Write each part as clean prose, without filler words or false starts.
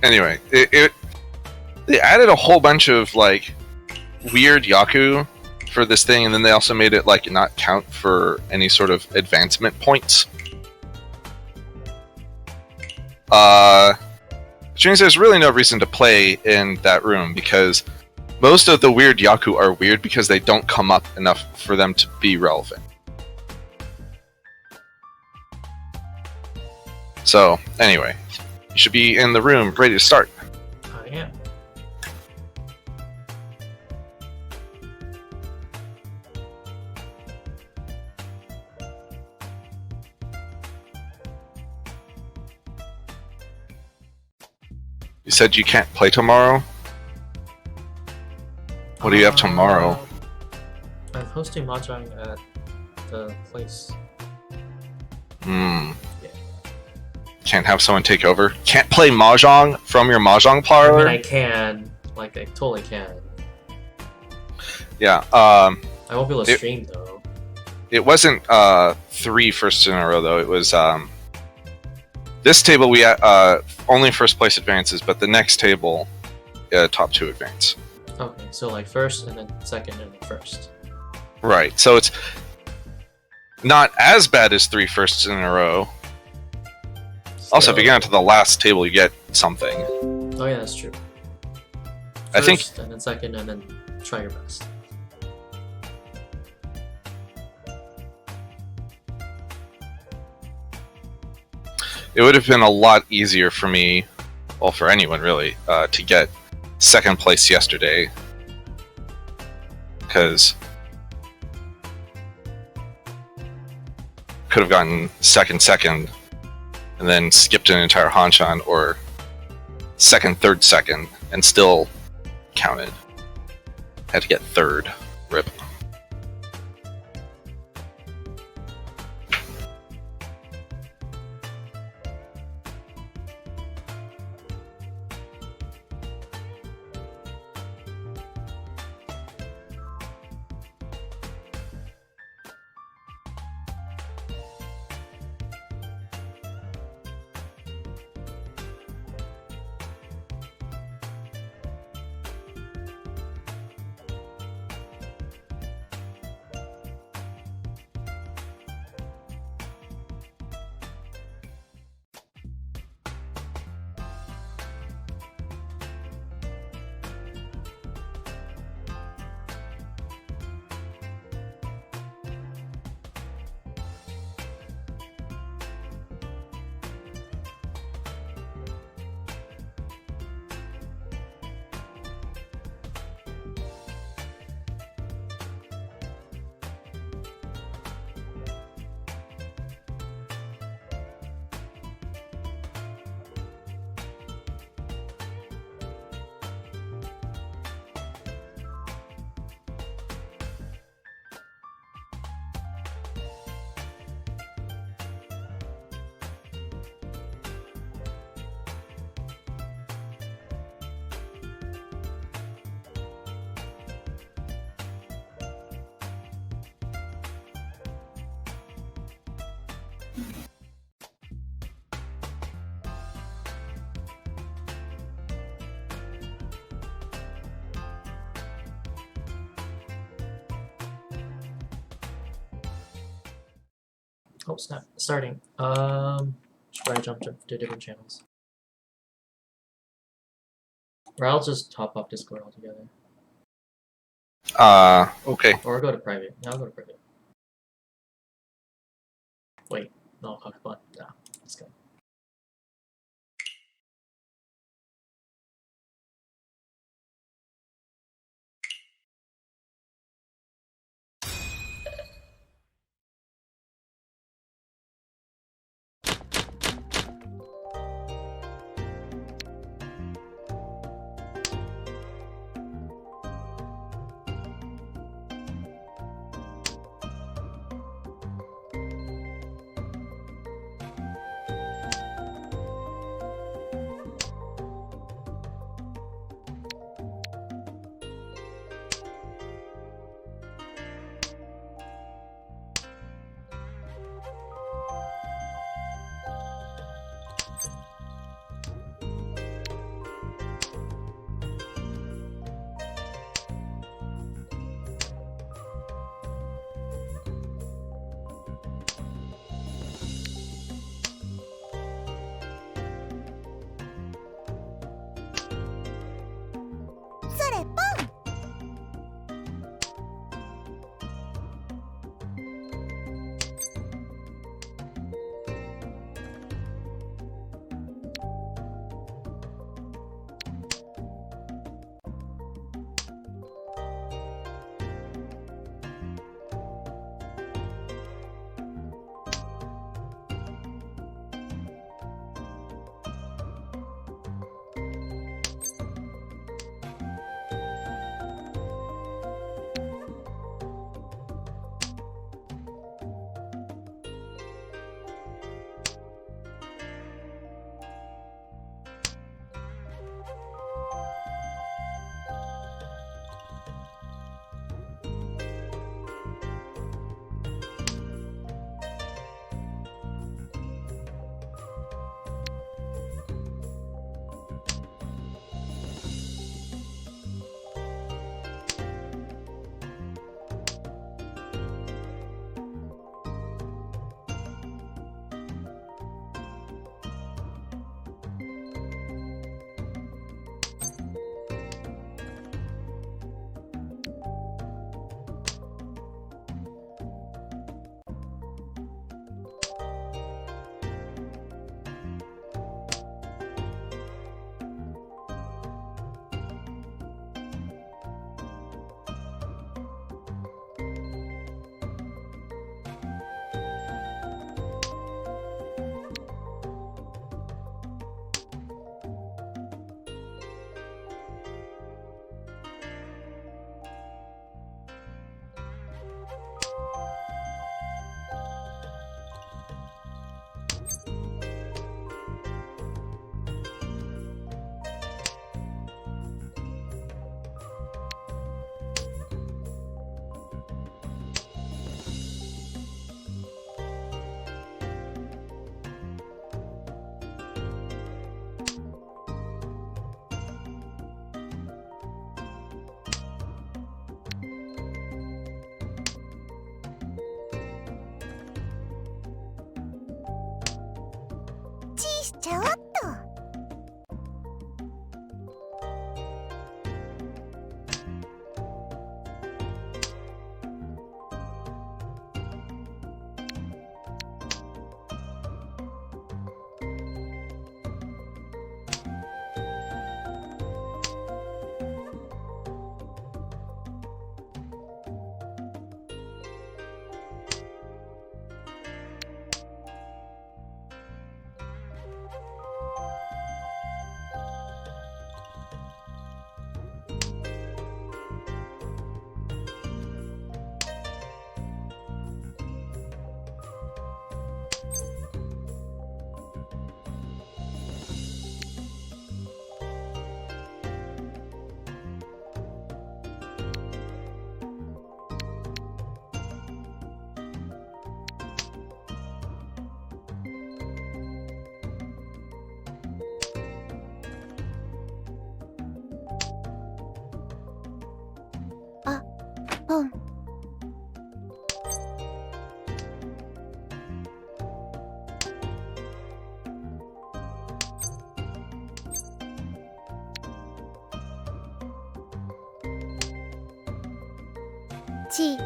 Anyway, they added a whole bunch of like weird Yaku for this thing, and then they also made it like not count for any sort of advancement points. Which means there's really no reason to play in that room, because most of the weird Yaku are weird because they don't come up enough for them to be relevant. So, anyway, you should be in the room ready to start. I am. You said you can't play tomorrow? What do you have tomorrow? I'm hosting Mahjong at the place. Hmm. Yeah. Can't have someone take over? Can't play Mahjong from your Mahjong I parlor? mean, I can. Like, I totally can. Yeah, I won't be able to stream, though. it wasn't 3 firsts in a row, though. It was, this table, we only first place advances, but the next table, top 2 advance. Okay, so like first, and then second, and then first. Right, so it's not as bad as 3 firsts in a row. Also, if you get onto the last table, you get something. Oh yeah, that's true. I think- First, and then second, and then try your best. It would have been a lot easier for me, well, for anyone really, to get second place yesterday. Because could have gotten second, and then skipped an entire Hanshan, or second, and still counted. Had to get third. Rip. Oh snap! Starting. Should probably jump to different channels. Or I'll just top off Discord altogether. Okay. Or go to private. No, I'll go to private. Wait, no, come on. Nah, let's go. ポン。チ。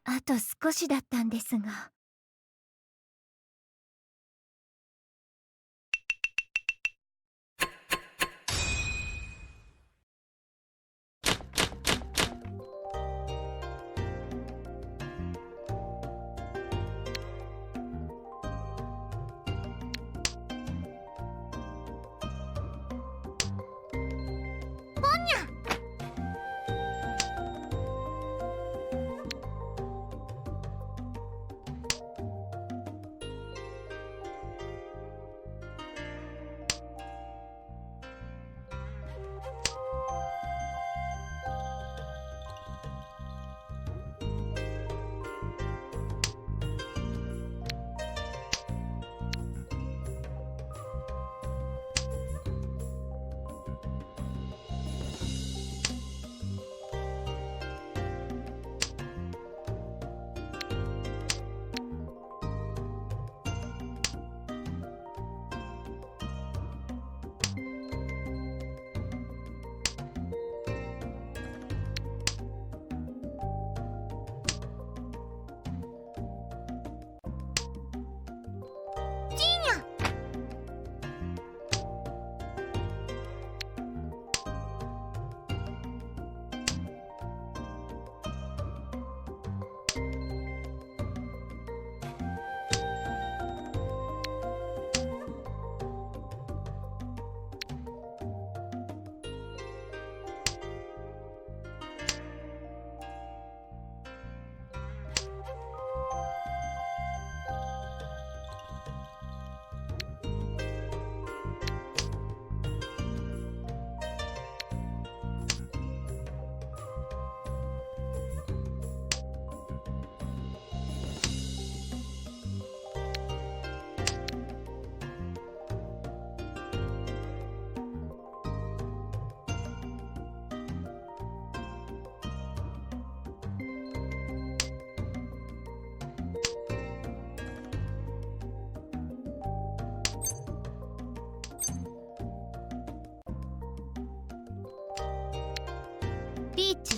あと少しだったんですが。ピーチ。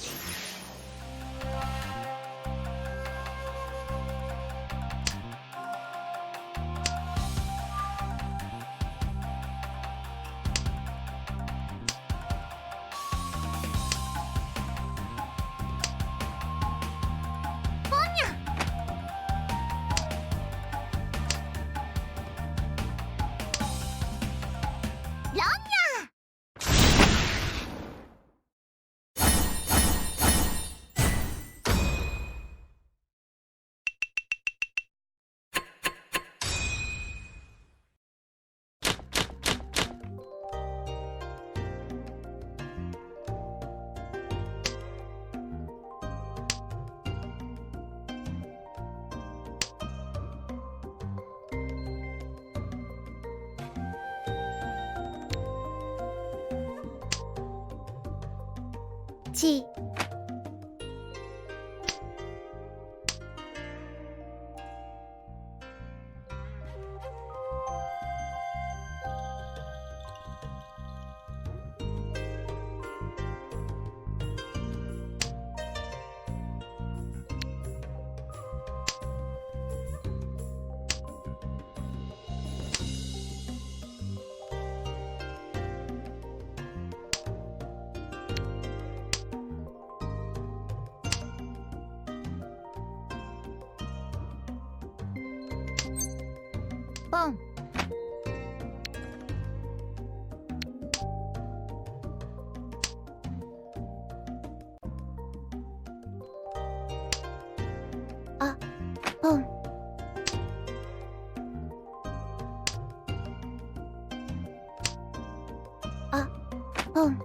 チ。ポン。あ、ポン。あ、ポン。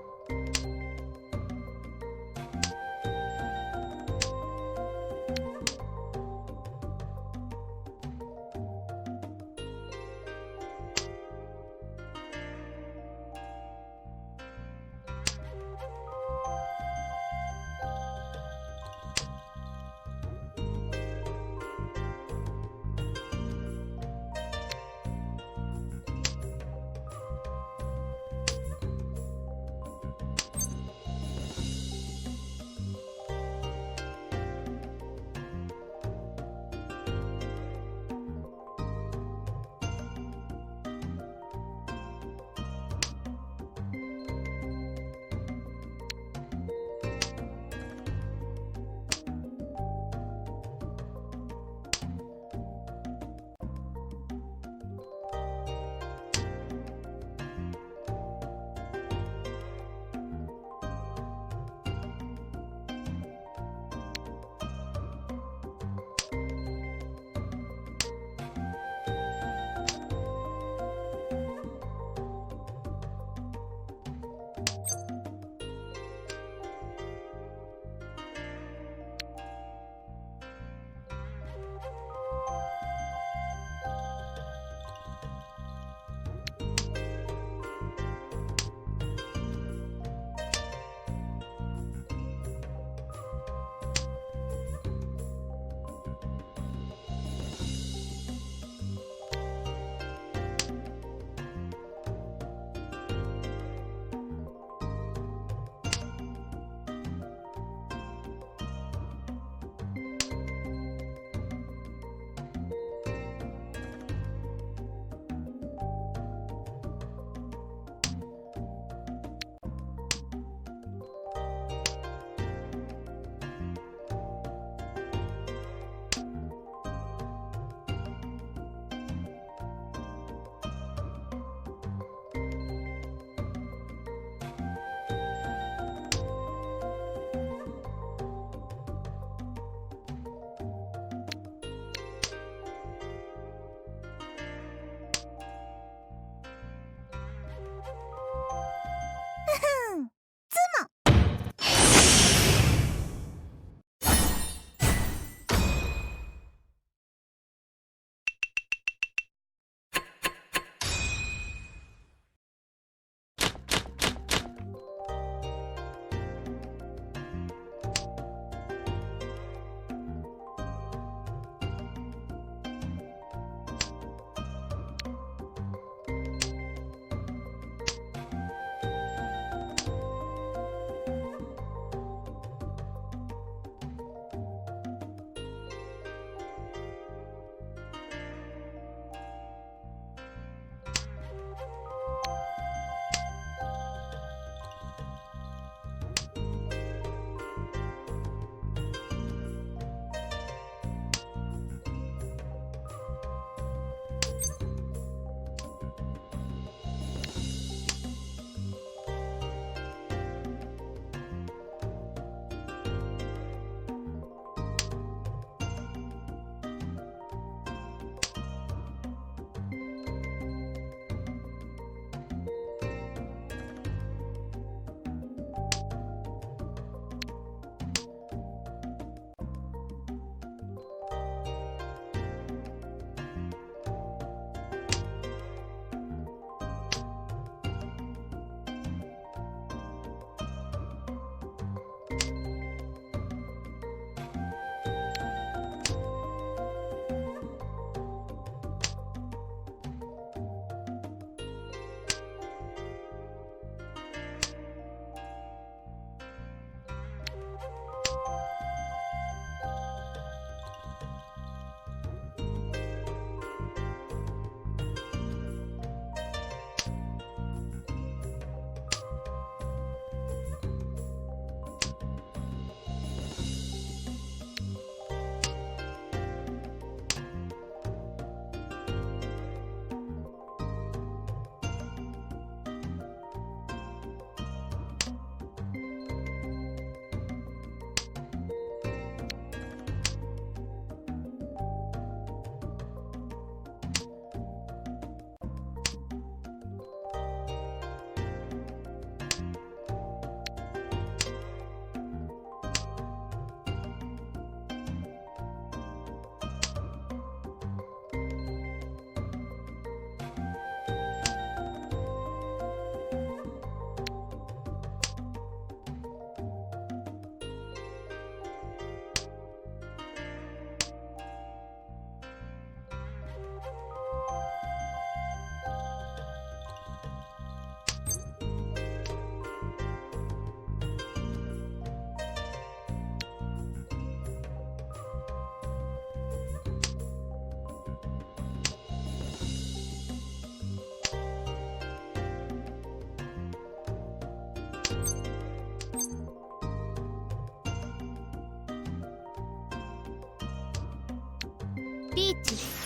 リーチ。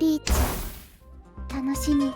リーチ、楽しみ。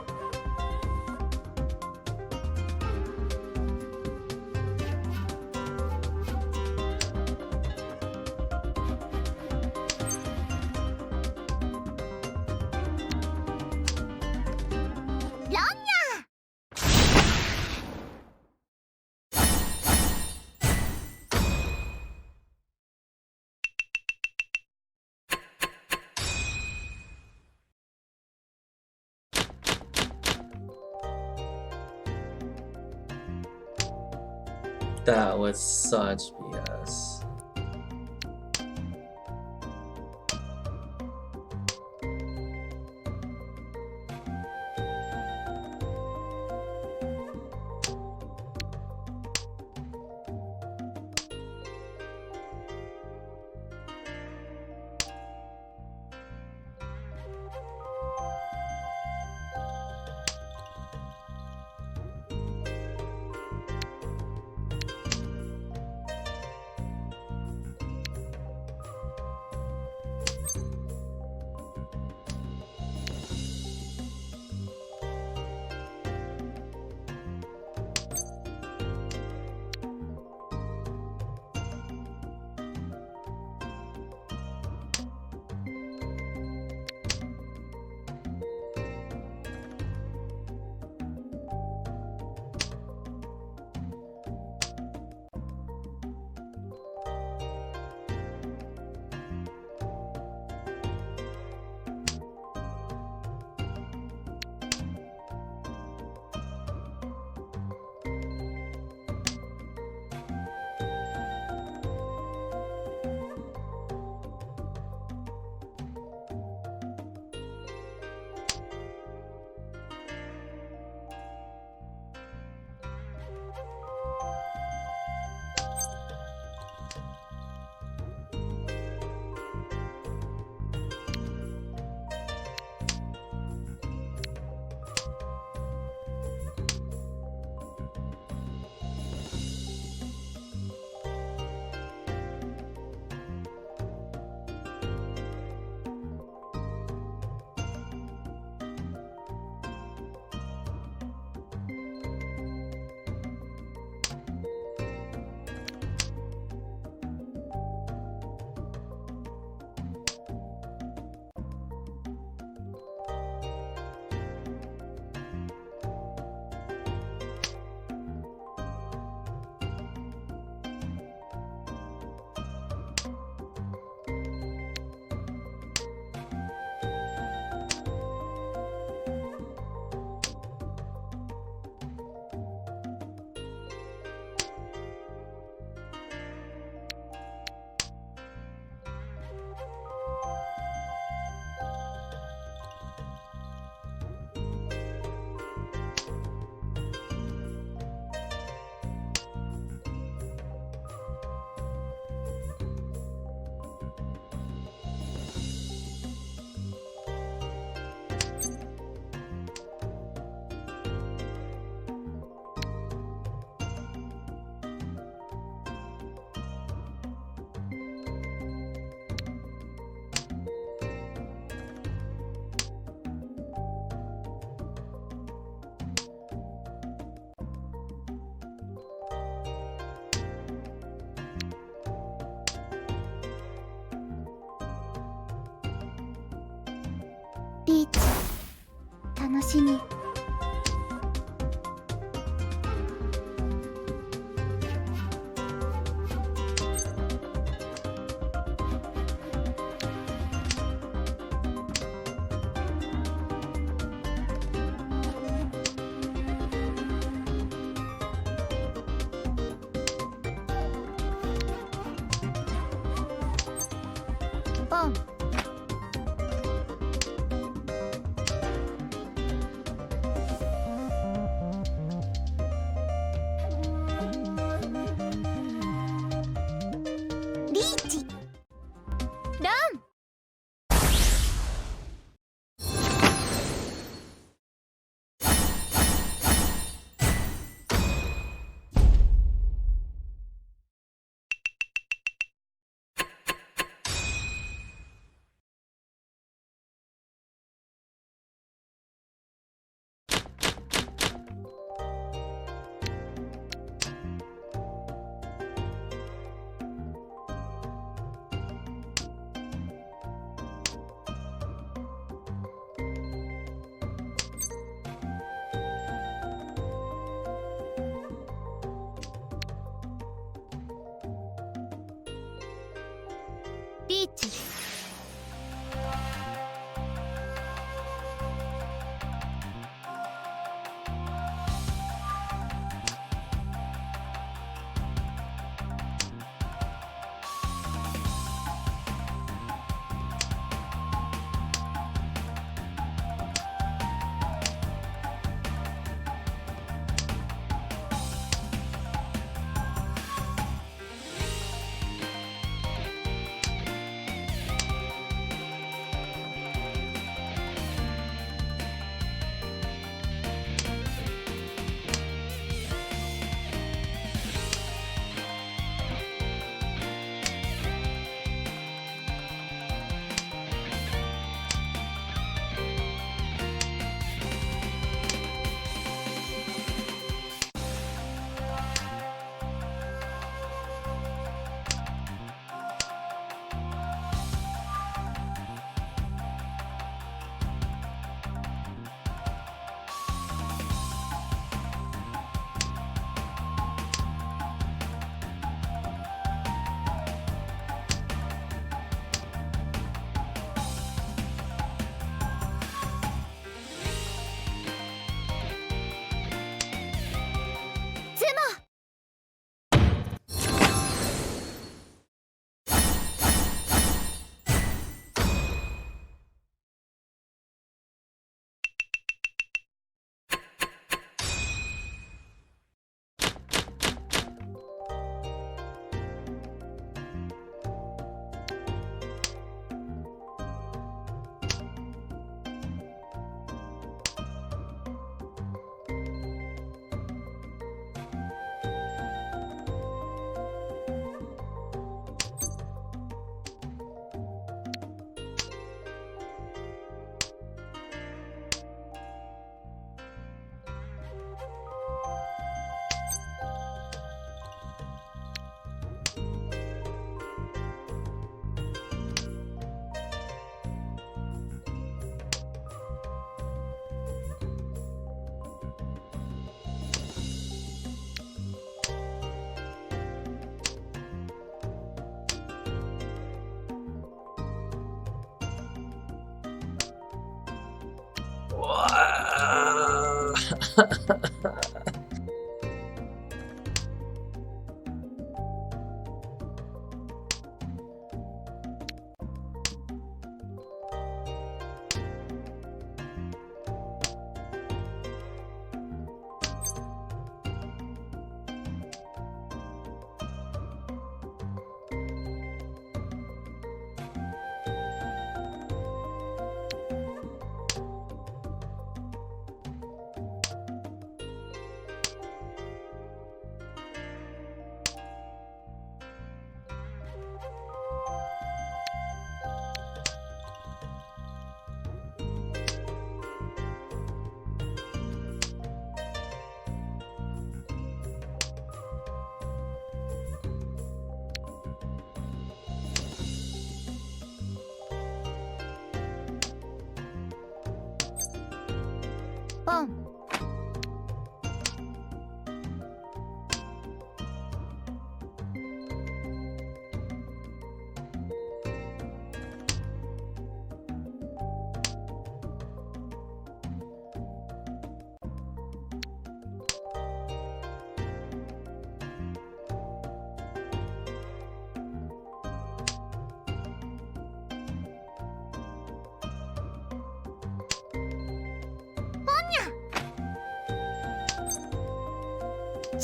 That was such BS. リーチ楽しみポンリーチランリーチ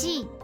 1。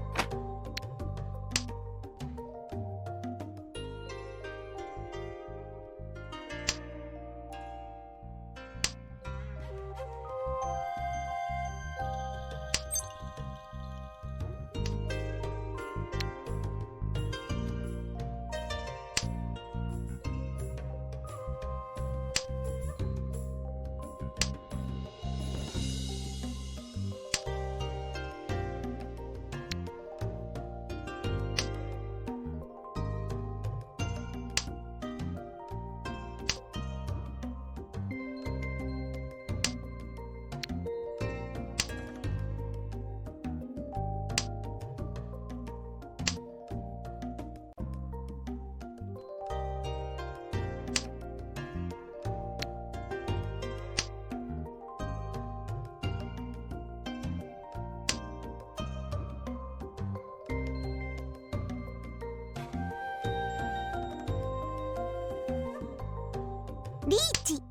リーチ。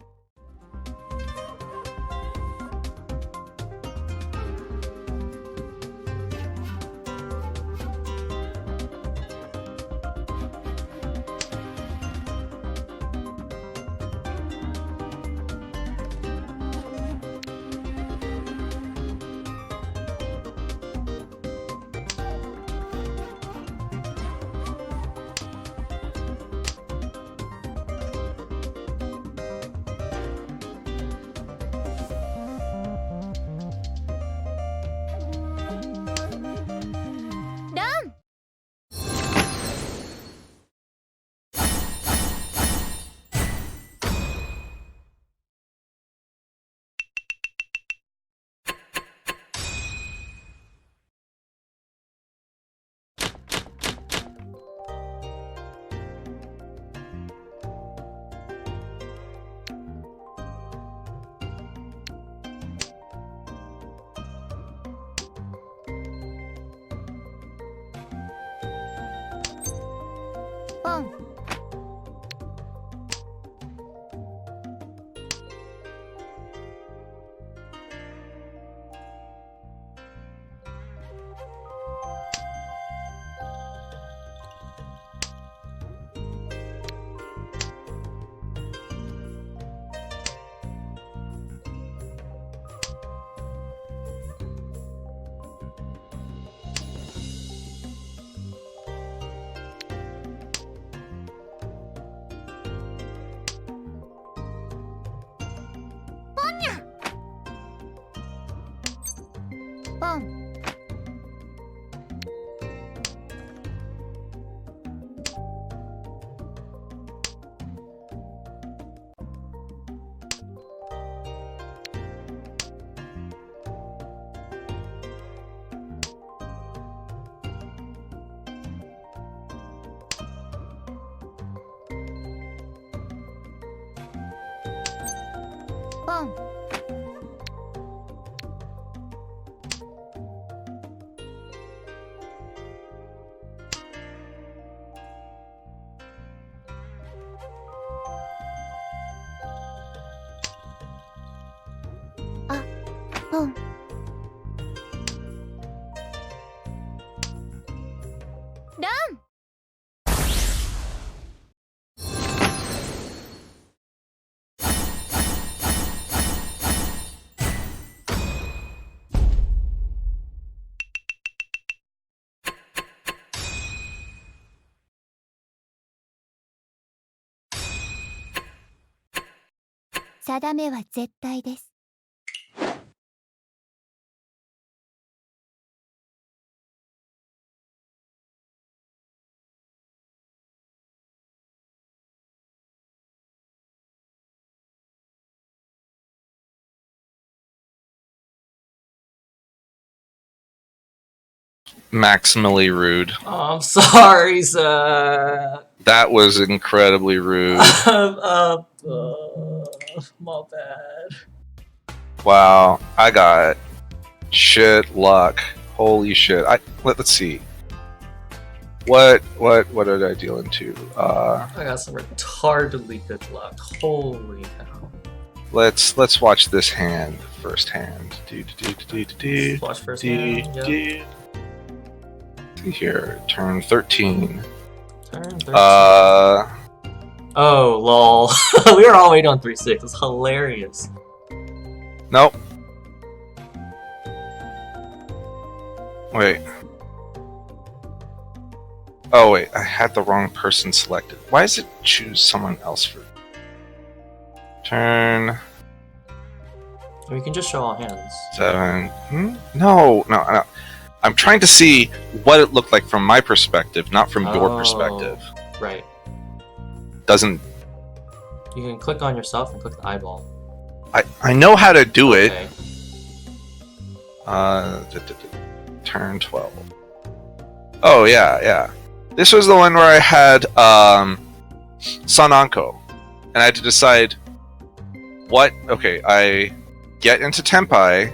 ポン。ポン。ポン。あ、ポン。ラン。定めは絶対です。Maximally rude. Oh, I'm sorry, sir. That was incredibly rude. My bad. Wow, I got shit luck. Holy shit. Let's see. What did I deal into? I got some retardedly good luck. Holy cow. Let's watch this hand. First hand. Watch first hand. Yep. see here. Turn 13. Turn 13. Uh, Oh, lol. We were all waiting on 3-6. It's hilarious. nope. Wait. Oh wait, I had the wrong person selected. Why does it choose someone else for turn We can just show all hands. 7? No. I'm trying to see what it looked like from my perspective, not from your perspective. Right. Doesn't. You can click on yourself and click the eyeball. I know how to do it. Okay. Turn 12. Oh yeah. This was the one where I had Sananko, and I had to decide what. Okay, I get into Tenpai.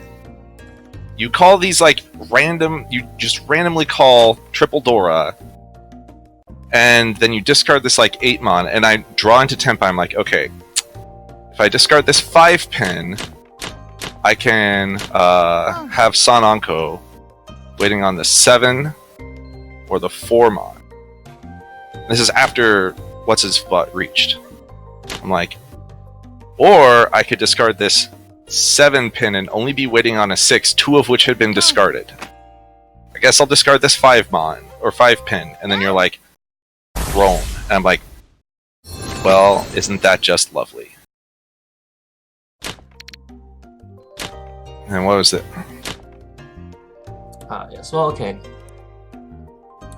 You call these like random. You just randomly call Triple Dora, and then you discard this like 8-mon, and I draw into Tenpai. I'm like, okay, if I discard this 5-pin, I can have Sananko waiting on the 7 or the 4-mon. This is after what's his butt reached. I'm like, or I could discard this 7-pin and only be waiting on a 6, 2 of which had been discarded. I guess I'll discard this 5-mon or 5-pin, and then you're like, Rome, and I'm like, well, isn't that just lovely? And what was it? Yes. Well, okay.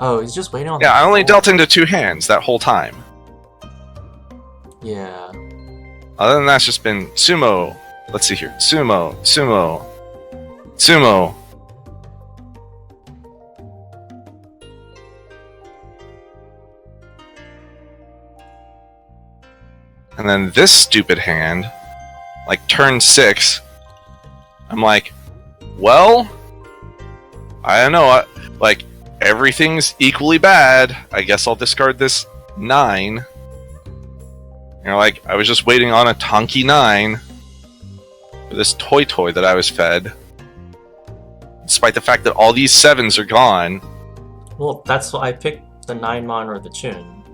Oh, he's just waiting on. Yeah, I only dealt into 2 hands that whole time. Yeah. Other than that, it's just been sumo. Let's see here. Sumo. And then this stupid hand, like turn 6, I'm like, well, I don't know, like, everything's equally bad. I guess I'll discard this 9. You know, like, I was just waiting on a Tonki 9 for this toy that I was fed. Despite the fact that all these 7s are gone. Well, that's why I picked the 9-mon or the Chun.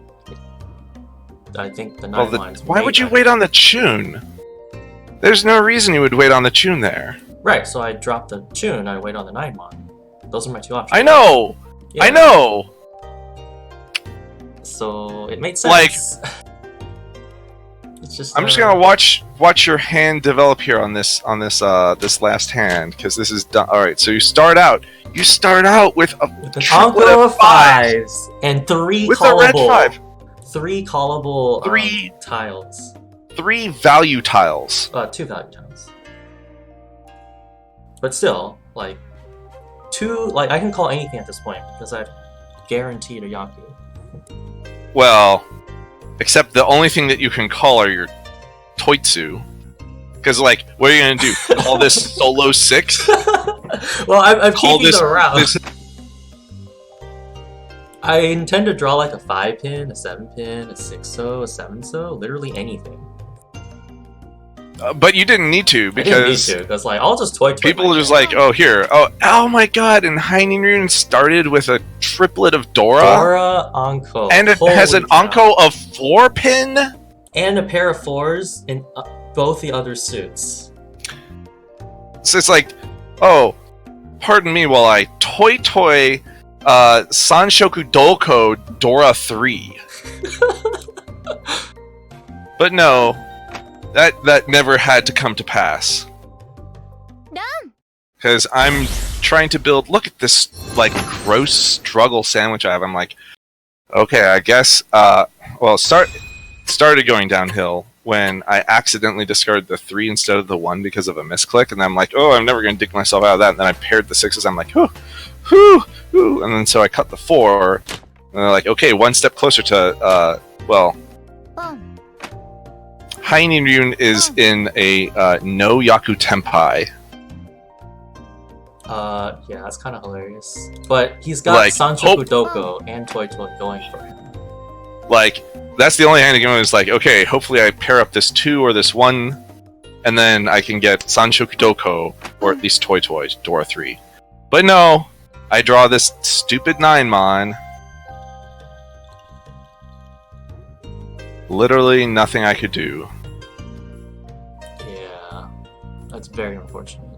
I think the 9-mon's. Why would you wait on the Chun? There's no reason you would wait on the Chun there. Right, so I dropped the Chun, I wait on the 9-mon. Those are my 2 options. I know! Yeah. I know! So it made sense. Like, it's just. I'm just gonna watch your hand develop here on this this last hand, because this is done. All right, so you start out with an triplet of 5s and 3 with callable. a red 5. 3 callable 3 tiles. 3 value tiles. 2 value tiles. But still, like 2. Like I can call anything at this point because I've guaranteed a Yaku. Well, except the only thing that you can call are your Toitsu. Because, like, what are you gonna do? Call this solo 6? Well, I'm Call keeping this it around. this. I intend to draw like a 5-pin, a 7-pin, a 6-so, a 7-so, literally anything. But you didn't need to, because I didn't need to, because like I'll just toy people are just like, oh here, oh my god, and Heinrun started with a triplet of Dora. Dora, Anko. And it has an cow. Anko of 4-pin? And a pair of 4s in both the other suits. So it's like, oh, pardon me while I toy Sanshoku Dolko Dora 3. But no, that never had to come to pass. Because I'm trying to build, look at this, like, gross struggle sandwich I have. I'm like, okay, I guess, well, started going downhill when I accidentally discarded the 3 instead of the 1 because of a misclick, and I'm like, oh, I'm never going to dig myself out of that, and then I paired the 6s, I'm like, whew, and then so I cut the 4, and they're like, okay, 1 step closer to, well, Heinrun is in a no Yaku Tenpai. Yeah, that's kind of hilarious. But he's got Like, Sanshoku Doko and Toy going for him. Like, that's the only hand again is like, okay, hopefully I pair up this 2 or this 1, and then I can get Sanshoku Doko, or at least Dora 3. But no, I draw this stupid 9-mon. Literally nothing I could do. Yeah, that's very unfortunate.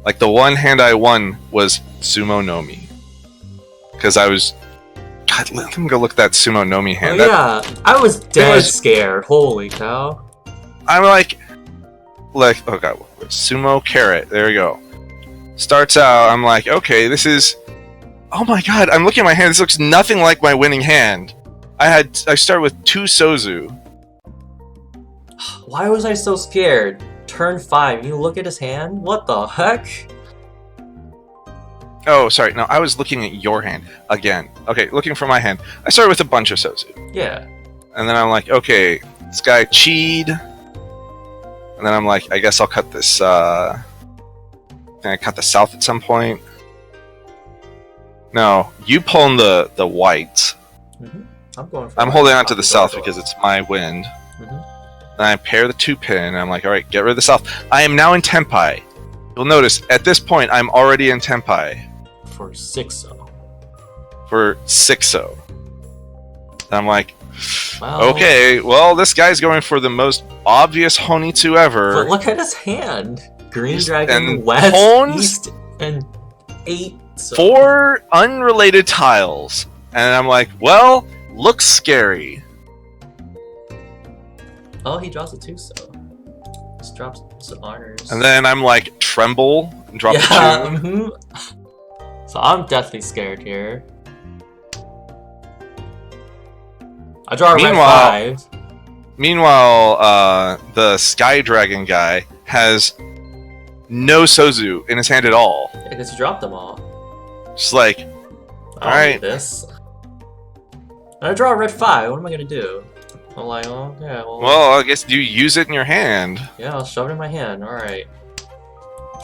Like, the one hand I won was Sumo Nomi. Because I was... God, let me go look at that Sumo Nomi hand. Oh yeah, I was dead scared. Holy cow. I'm like, oh god, Sumo Carrot, there we go. Starts out, I'm like, okay, this is... Oh my god, I'm looking at my hand, this looks nothing like my winning hand. I started with 2 Sozu. Why was I so scared? Turn 5, you look at his hand? What the heck? Oh, sorry, no, I was looking at your hand. Again. Okay, looking for my hand. I started with a bunch of Sozu. Yeah. And then I'm like, okay, this guy cheed. And then I'm like, I guess I'll cut this, I think I cut the south at some point. No, you pulling the whites. Mm-hmm. I'm holding on to the south because it's my wind. Mm-hmm. Then I pair the 2-pin, and I'm like, alright, get rid of the south. I am now in Tenpai. You'll notice, at this point, I'm already in Tenpai. For 6-0. For 6-0. And I'm like, well, okay, well, this guy's going for the most obvious Honitsu ever. But look at his hand. Green Dragon, and West, Hones, East, and 8. 4 unrelated tiles. And I'm like, well, looks scary. Oh, he draws a 2, so just drops some honors. And then I'm like, tremble, and drop the 2. Mm-hmm. So I'm deathly scared here. I draw a red 5. Meanwhile, the Sky Dragon guy has no Sozu in his hand at all. Yeah, because you dropped them all. Just like, alright. This. I draw a red 5. What am I gonna do? I'm like, oh, yeah, well, I guess you use it in your hand. Yeah, I'll shove it in my hand. Alright.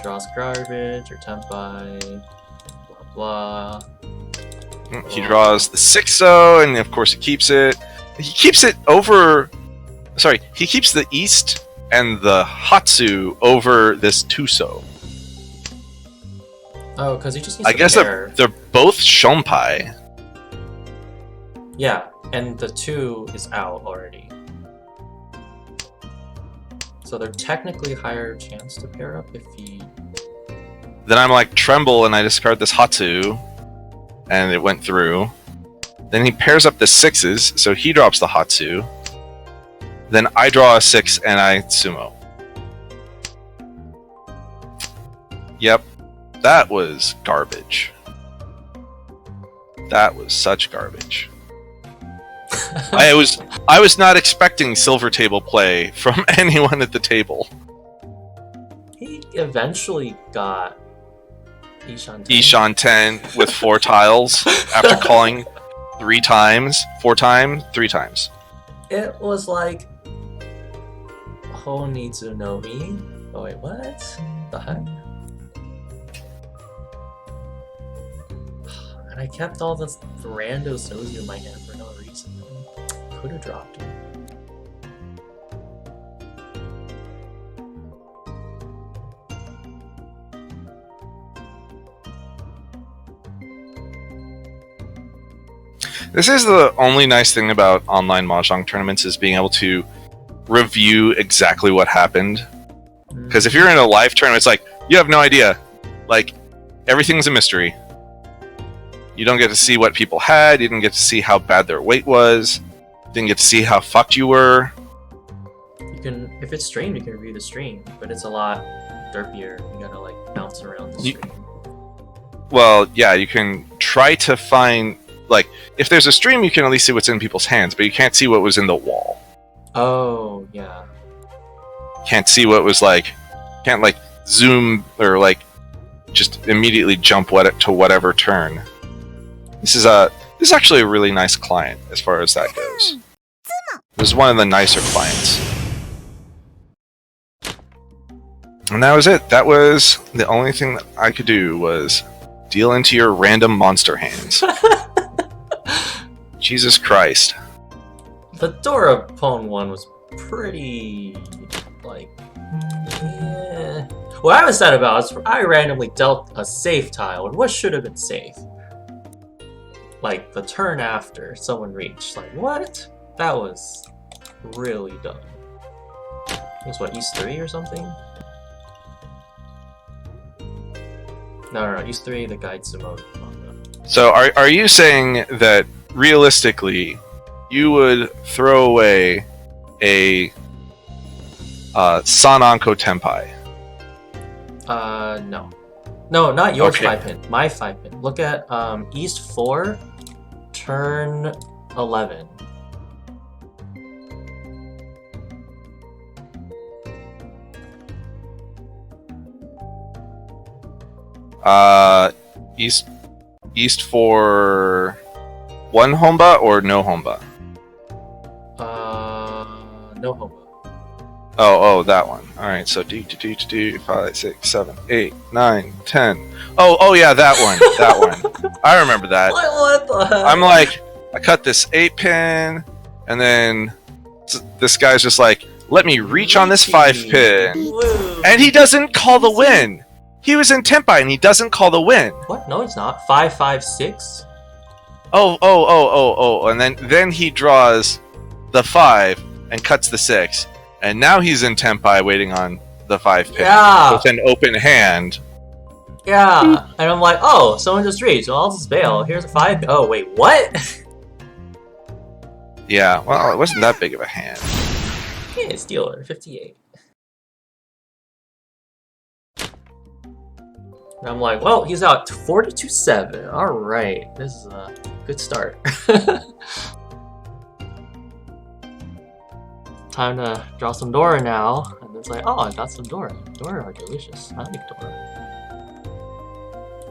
Draws garbage or Tenpai. Blah, blah. He draws the 6-0, and of course he keeps it. He keeps it over... Sorry, he keeps the East and the Hatsu over this 2-so. Oh, because he just needs I to guess pair. they're both Shonpai. Yeah, and the 2 is out already. So they're technically higher chance to pair up if he... Then I'm like, tremble, and I discard this Hatsu. And it went through. Then he pairs up the 6s, so he drops the Hatsu. Then I draw a 6 and I sumo. Yep. That was garbage. That was such garbage. I was not expecting silver table play from anyone at the table. He eventually got Ishan 10. Ishan 10 with 4 tiles after calling 3 times. 4 times? 3 times. It was like Honitsu no Mi. Oh wait, what? The heck? And I kept all this rando Sozu in my hand for no reason. Could have dropped it. This is the only nice thing about online Mahjong tournaments is being able to review exactly what happened. Because if you're in a live tournament, it's like, you have no idea. Like, everything's a mystery. You don't get to see what people had, you didn't get to see how bad their weight was, you didn't get to see how fucked you were. You can, if it's streamed, you can review the stream, but it's a lot derpier. You gotta like bounce around the stream. Well, yeah, you can try to find, like, if there's a stream, you can at least see what's in people's hands, but you can't see what was in the wall. Oh, yeah. Can't see what was like, can't like zoom or like just immediately jump to whatever turn. This is actually a really nice client as far as that goes. This is one of the nicer clients. And that was it. That was the only thing that I could do was deal into your random monster hands. Jesus Christ. The Dorapone one was pretty, like, yeah. What I was sad about is I randomly dealt a safe tile, and what should have been safe? Like, the turn after someone reached. Like, what? That was really dumb. It was what, East 3 or something? No, East 3, the Guide Sumo manga. So are you saying that realistically you would throw away a Sananko Tenpai? No. No, not your Okay. 5-pin. My 5-pin. Look at East 4, turn 11. East for one Homba or no Homba? No homo. Oh, that one. Alright, so do 5, 6, 7, 8, 9, 10. Oh yeah, that one. That one. I remember that. What the heck? I'm like, I cut this 8-pin, and then this guy's just like, let me reach on this 5-pin. Woo. And he doesn't call the win! He was in Tenpai and he doesn't call the win! What? No, it's not. 5, 5, 6? Oh, and then he draws the 5 and cuts the 6. And now he's in Tenpai waiting on the 5-pin. Yeah! With an open hand. Yeah! And I'm like, oh, someone just reached. Well, I'll just bail. Here's a 5. Oh, wait, what? Yeah, well, it wasn't that big of a hand. Yeah, it's dealer, 58. And I'm like, well, he's out 42-7. Alright, this is a good start. Time to draw some Dora now. And it's like, oh, I got some Dora. Dora are delicious. I like Dora.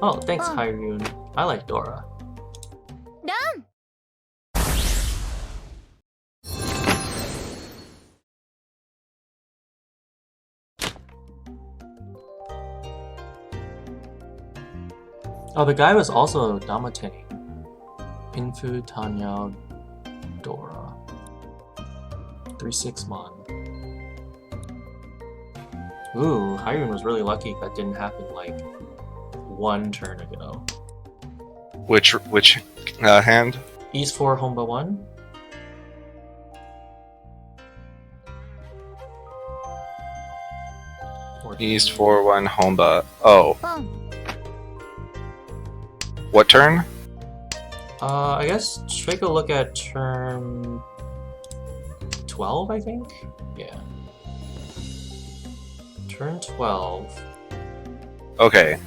Oh, thanks, Hyrule. I like Dora. Done. Oh, the guy was also Damateni. Pinfu, Tanya, Dora. 3-6 Mon. Ooh, Hyrule was really lucky that didn't happen like one turn ago. Which hand? East 4, Homba 1. Or East 4-1 Homba. Oh, Boom. what turn? I guess take a look at turn 12, I think? Yeah. Turn 12. Okay.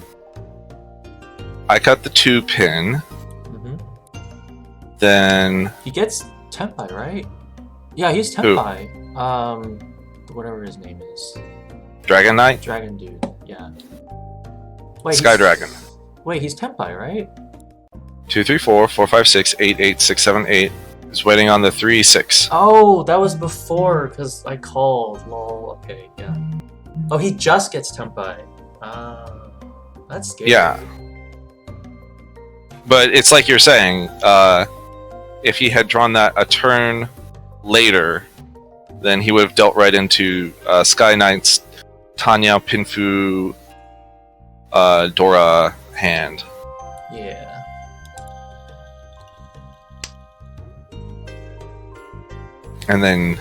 I cut the 2-pin. Mm-hmm. Then He gets Tenpai, right? Yeah, he's Who? Tenpai. Whatever his name is. Dragon Knight? Dragon dude, yeah. Wait, Sky he's- Dragon. Wait, he's Tenpai, right? 2, 3, 4, 4, 5, 6, 8, 8, 6, 7, 8. Is waiting on the 3, 6. Oh, that was before, because I called. Lol, okay, yeah. Oh, he just gets Tenpai. That's scary. Yeah. But it's like you're saying, if he had drawn that a turn later, then he would have dealt right into Sky Knight's Tanya, Pinfu, Dora hand. Yeah. And then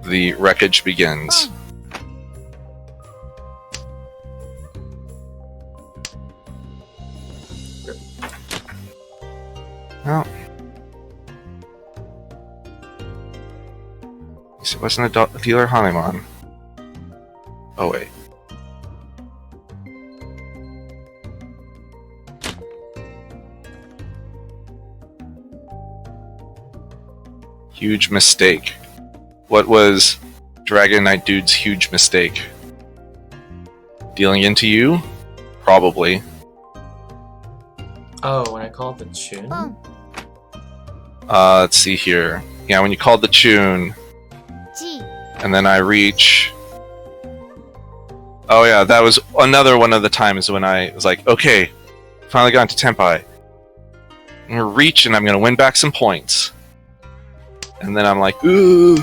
the wreckage begins. Well, it wasn't a dealer Hanuman. Oh wait. Huge mistake. What was Dragon Knight Dude's huge mistake? Dealing into you? Probably. Oh, when I called the tune? Boom. Let's see here. Yeah, when you called the tune, G. and then I reach. Oh yeah, that was another one of the times when I was like, okay, finally got into Tenpai. I'm gonna reach and I'm gonna win back some points. And then I'm like, ooh,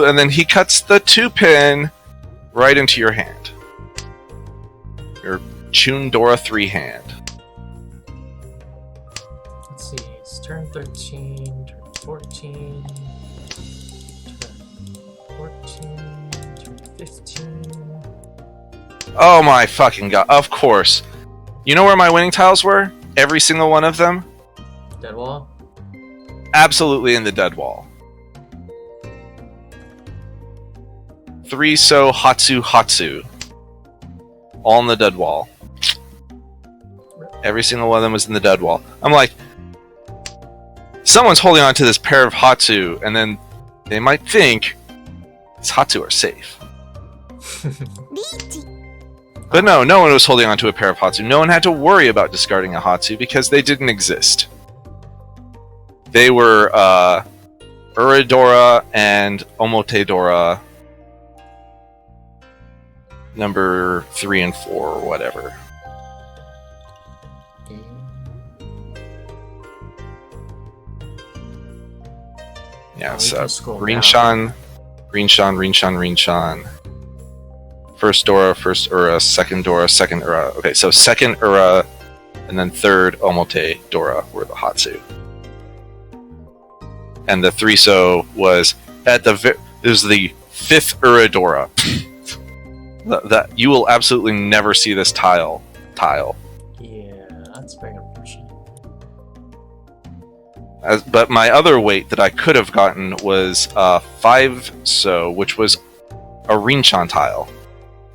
and then he cuts the 2-pin right into your hand. Your Chundora 3 hand. Let's see. It's turn 13, turn 14, turn 14, turn 15. Oh my fucking god. Of course. You know where my winning tiles were? Every single one of them? Dead wall? Absolutely in the dead wall. 3 so Hatsu Hatsu. All in the dead wall. Every single one of them was in the dead wall. I'm like, someone's holding on to this pair of Hatsu, and then they might think these Hatsu are safe. But no, no one was holding on to a pair of Hatsu. No one had to worry about discarding a Hatsu because they didn't exist. They were Uridora and Omotedora number 3 and 4 or whatever. Yeah, so Rinshan, Rinshan. First Dora, first Ura, second Dora, second Ura. Okay, so second Ura, and then third Omote Dora were the Hatsu. And the 3-so was at the it was the 5th Uridora. That you will absolutely never see this tile. Yeah, that's very unfortunate. But my other weight that I could have gotten was 5-so, which was a Rinshan tile,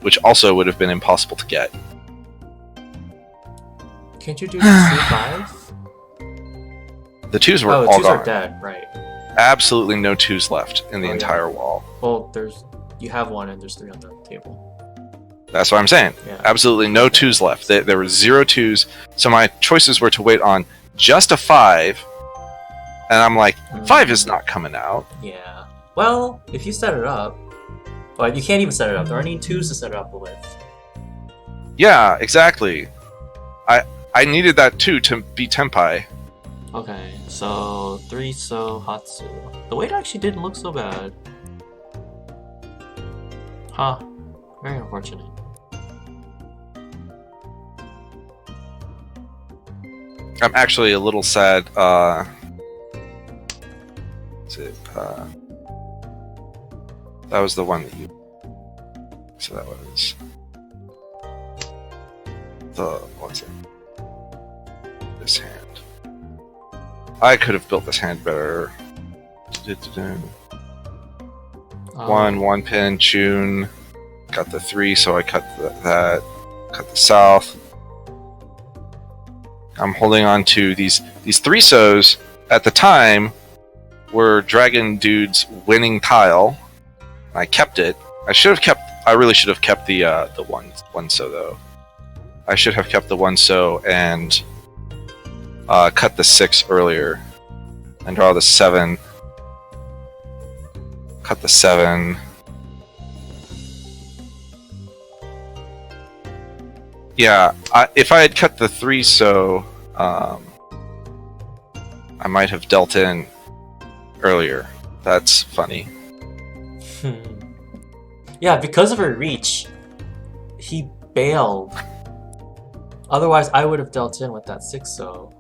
which also would have been impossible to get. Can't you do 2-5? The 2s were all all 2s gone. are dead, right? Absolutely no 2s left in the entire wall. Well, you have one and there's 3 on the table. That's what I'm saying. Yeah. Absolutely no 2s left. There were 0 2s, so my choices were to wait on just a 5, and I'm like, 5 is not coming out. Yeah. Well, if you set it up, but you can't even set it up. There aren't any 2s to set it up with. Yeah, exactly. I needed that 2 to be Tenpai. Okay, so 3-so Hatsu. The weight actually didn't look so bad. Huh. Very unfortunate. I'm actually a little sad. That was the one that you. So that was what's it? This hand. I could have built this hand better. One pin, Chun. Got the 3, so I cut that. Cut the south. I'm holding on to these 3-sos at the time were Dragon Dude's winning tile. I kept it. I really should have kept the 1-so though. I should have kept the 1-so and cut the 6 earlier and draw the 7. Cut the 7. Yeah, if I had cut the 3-so, I might have dealt in earlier. That's funny. Yeah, because of her reach, he bailed. Otherwise, I would have dealt in with that 6-so.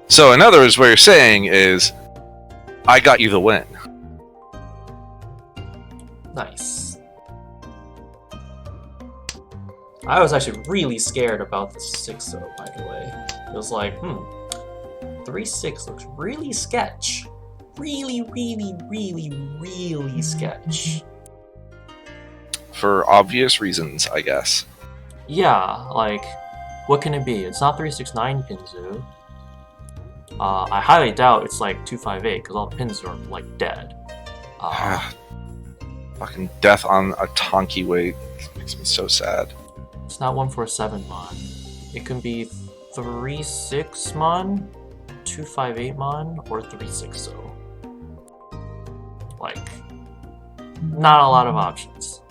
So, in other words, what you're saying is, I got you the win. Nice. I was actually really scared about the 6-so, by the way. It was like, 3-6 looks really sketch. Really sketch. For obvious reasons, I guess. Yeah, like, what can it be? It's not 369 Pinzu. I highly doubt it's like 258 because all the pins are like dead. Fucking death on a Tonki weight makes me so sad. It's not 147 mon. It can be 36 mon, 258 mon, or 360. Like, not a lot of options.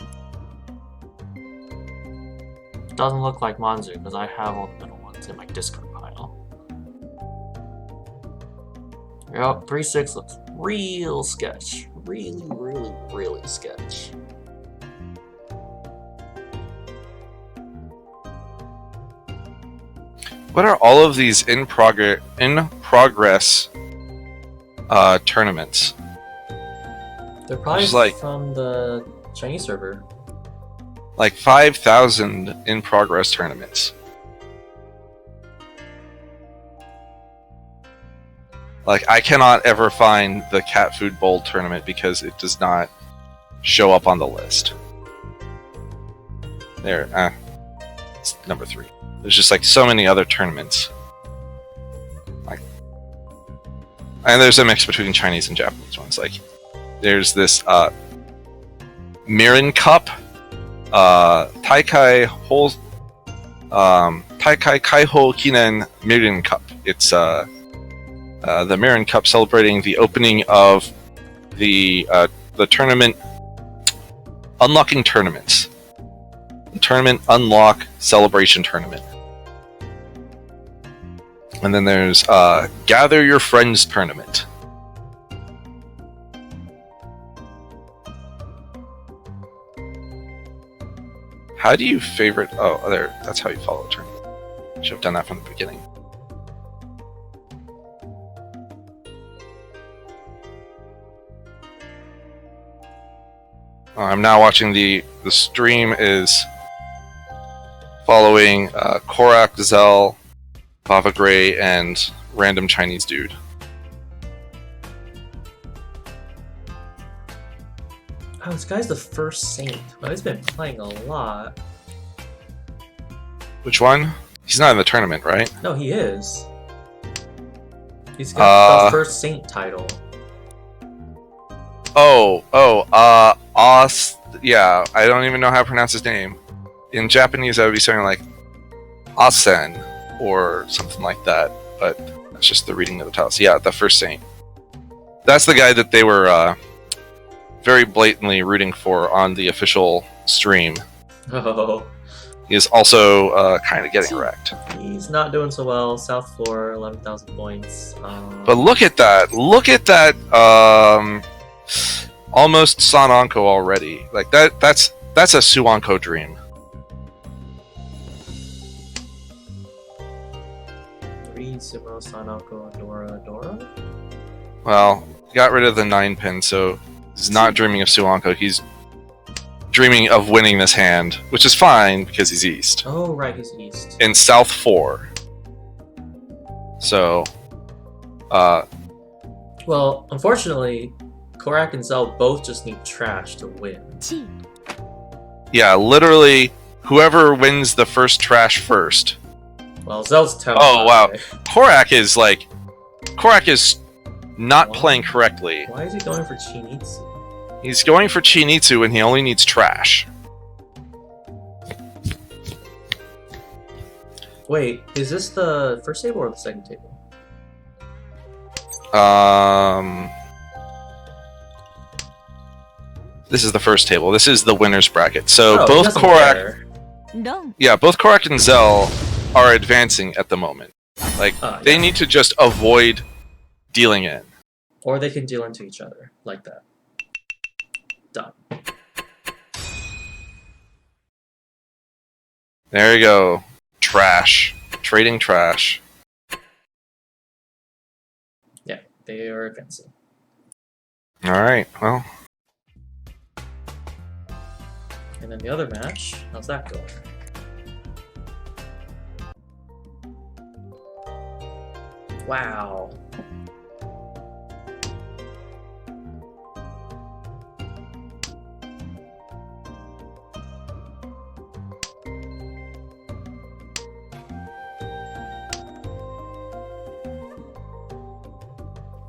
Doesn't look like Manzu because I have all the middle ones in my discard pile. Yep, 3-6 looks real sketch. Really sketch. What are all of these in progress tournaments? They're probably Just like- from the Chinese server. Like 5,000 in progress tournaments. Like, I cannot ever find the Catfood Bowl tournament because it does not show up on the list. There, it's number 3. There's just like so many other tournaments. Like, and there's a mix between Chinese and Japanese ones. Like, there's this Mirin Cup, Taikai Kaiho Kinen Mirin Cup. It's the Mirin Cup celebrating the opening of the tournament, unlocking tournaments. The tournament unlock celebration tournament. And then there's Gather Your Friends tournament. How do you favorite? Oh, there. That's how you follow a tournament. Should have done that from the beginning. I'm now watching the stream is following Korak, Zell, Bava Gray, and random Chinese dude. Oh, this guy's the first saint. Oh, he's been playing a lot. Which one? He's not in the tournament, right? No, he is. He's got the first saint title. Yeah, I don't even know how to pronounce his name. In Japanese, I would be saying like Asen or something like that, but that's just the reading of the title. So yeah, the first saint. That's the guy that they were very blatantly rooting for on the official stream. Oh. He is also kind of getting wrecked. He's not doing so well. South floor, 11,000 points. But look at that! Look at that! Almost Sanonko already. Like that's a Suonko dream. 3 Sumo, Sanoko, Dora. Well, he got rid of the 9 pin, so he's not dreaming of Suonko. He's dreaming of winning this hand, which is fine because he's East. Oh, right, he's East. In South 4. So, well, unfortunately, Korak and Zell both just need trash to win. yeah, literally, whoever wins the first trash first. Well, Zell's tough. Oh, wow. Korak is not playing correctly. Why is he going for Chinitsu? He's going for Chinitsu and he only needs trash. Wait, is this the first table or the second table? This is the first table. This is the winner's bracket. So Oh, both he doesn't Korak, care. both Korak and Zell are advancing at the moment. Like they yeah. need to just avoid dealing in. Or they can deal into each other, like that. Done. There you go. Trash. Trading trash. Yeah, they are advancing. Alright, well. And then the other match, how's that going? Wow.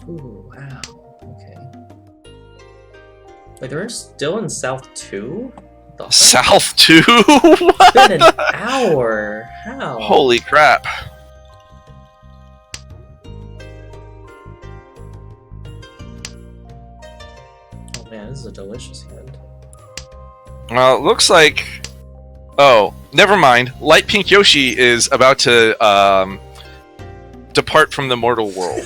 Ooh, wow. Okay. Wait, they're still in South 2? The South 2? It's What? been an hour. How? Holy crap. Oh man, this is a delicious hand. Well, it looks like... Oh, never mind. Light Pink Yoshi is about to depart from the mortal world.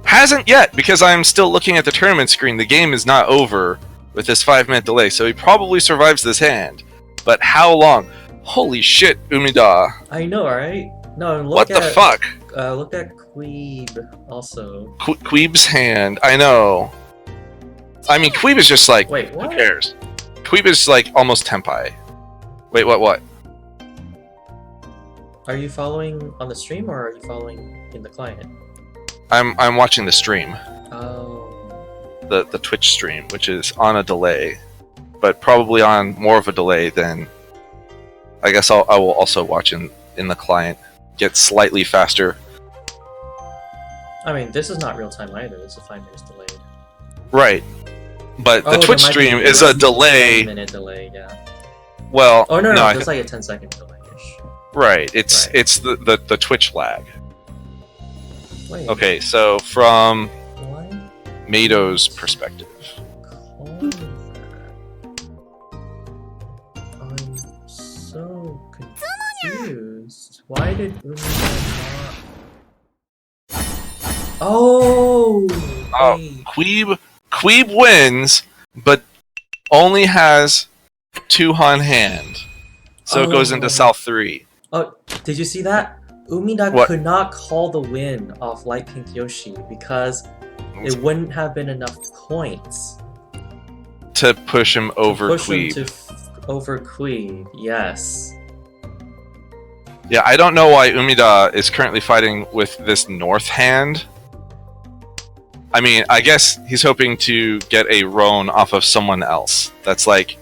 Hasn't yet, because I'm still looking at the tournament screen. The game is not over with this 5-minute delay, so he probably survives this hand. But how long? Holy shit, Umida. I know, right? No, look What at the fuck? Look at Queeb also. Queeb's hand. I know. I mean, Queeb is just like, Wait, what? who cares? Queeb is like almost Tenpai. Wait, what? Are you following on the stream or are you following in the client? I'm watching the stream. Oh. The Twitch stream, which is on a delay, but probably on more of a delay than. I guess I will also watch in the client. Get slightly faster. I mean, this is not real time either. This is 5 minutes delayed. Right, but the Twitch stream is a delay. 10-minute delay, yeah. Well, Oh no, no, it's like a 10-second delay-ish. right. It's Right. it's the Twitch lag. Wait. Okay, so from Why Mado's perspective. call that? I'm so confused. Why did Umida not? Oh. Oh, Wait. Queeb wins, but only has 2 on hand, so it goes into Oh. South 3. Oh, did you see that? Umida What? could not call the win off Light Pink Yoshi because it wouldn't have been enough points To push him over to push Queeb. him to over Queeb. Yes. Yeah, I don't know why Umida is currently fighting with this north hand. I mean, I guess he's hoping to get a roan off of someone else. That's like,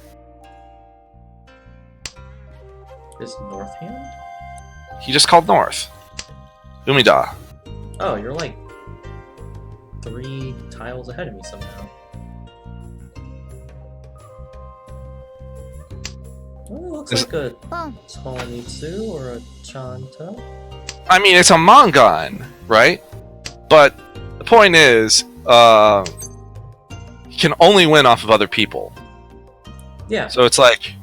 This North Hand? he just called north. Umida. Oh, you're like 3 tiles ahead of me somehow. Oh, it looks like a ポン Tonitsu or a Chanta. I mean, it's a Mangan, right? But the point is, he can only win off of other people. Yeah. So it's like,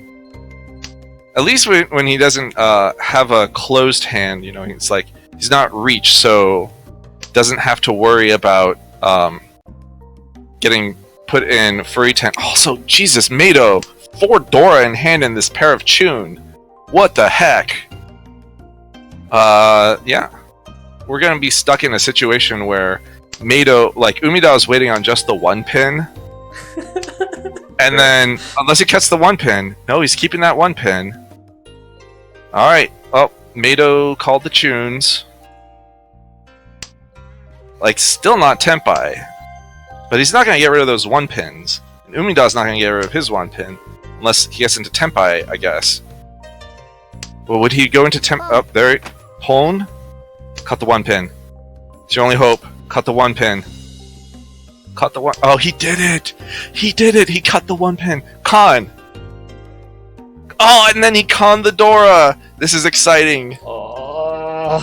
at least when he doesn't have a closed hand, you know, it's like he's not reach, so doesn't have to worry about getting put in furry tent. Also, Jesus, Mado, 4 Dora in hand in this pair of Chun. What the heck? Yeah, we're gonna be stuck in a situation where Mado, like Umida, is waiting on just the 1 pin. And then, unless he cuts the 1 pin, no, he's keeping that 1 pin. Alright, well, Mado called the tunes. Like, still not Tenpai. But he's not going to get rid of those 1 pins. And Umida's not going to get rid of his 1 pin. Unless he gets into Tenpai, I guess. Well, would he go into Tenpai? Oh, there. Hone? Cut the 1 pin. It's your only hope. Cut the 1 pin. Cut the 1. Oh, he did it! He did it! He cut the 1 pin. Con! Oh, and then he conned the Dora! This is exciting. Oh.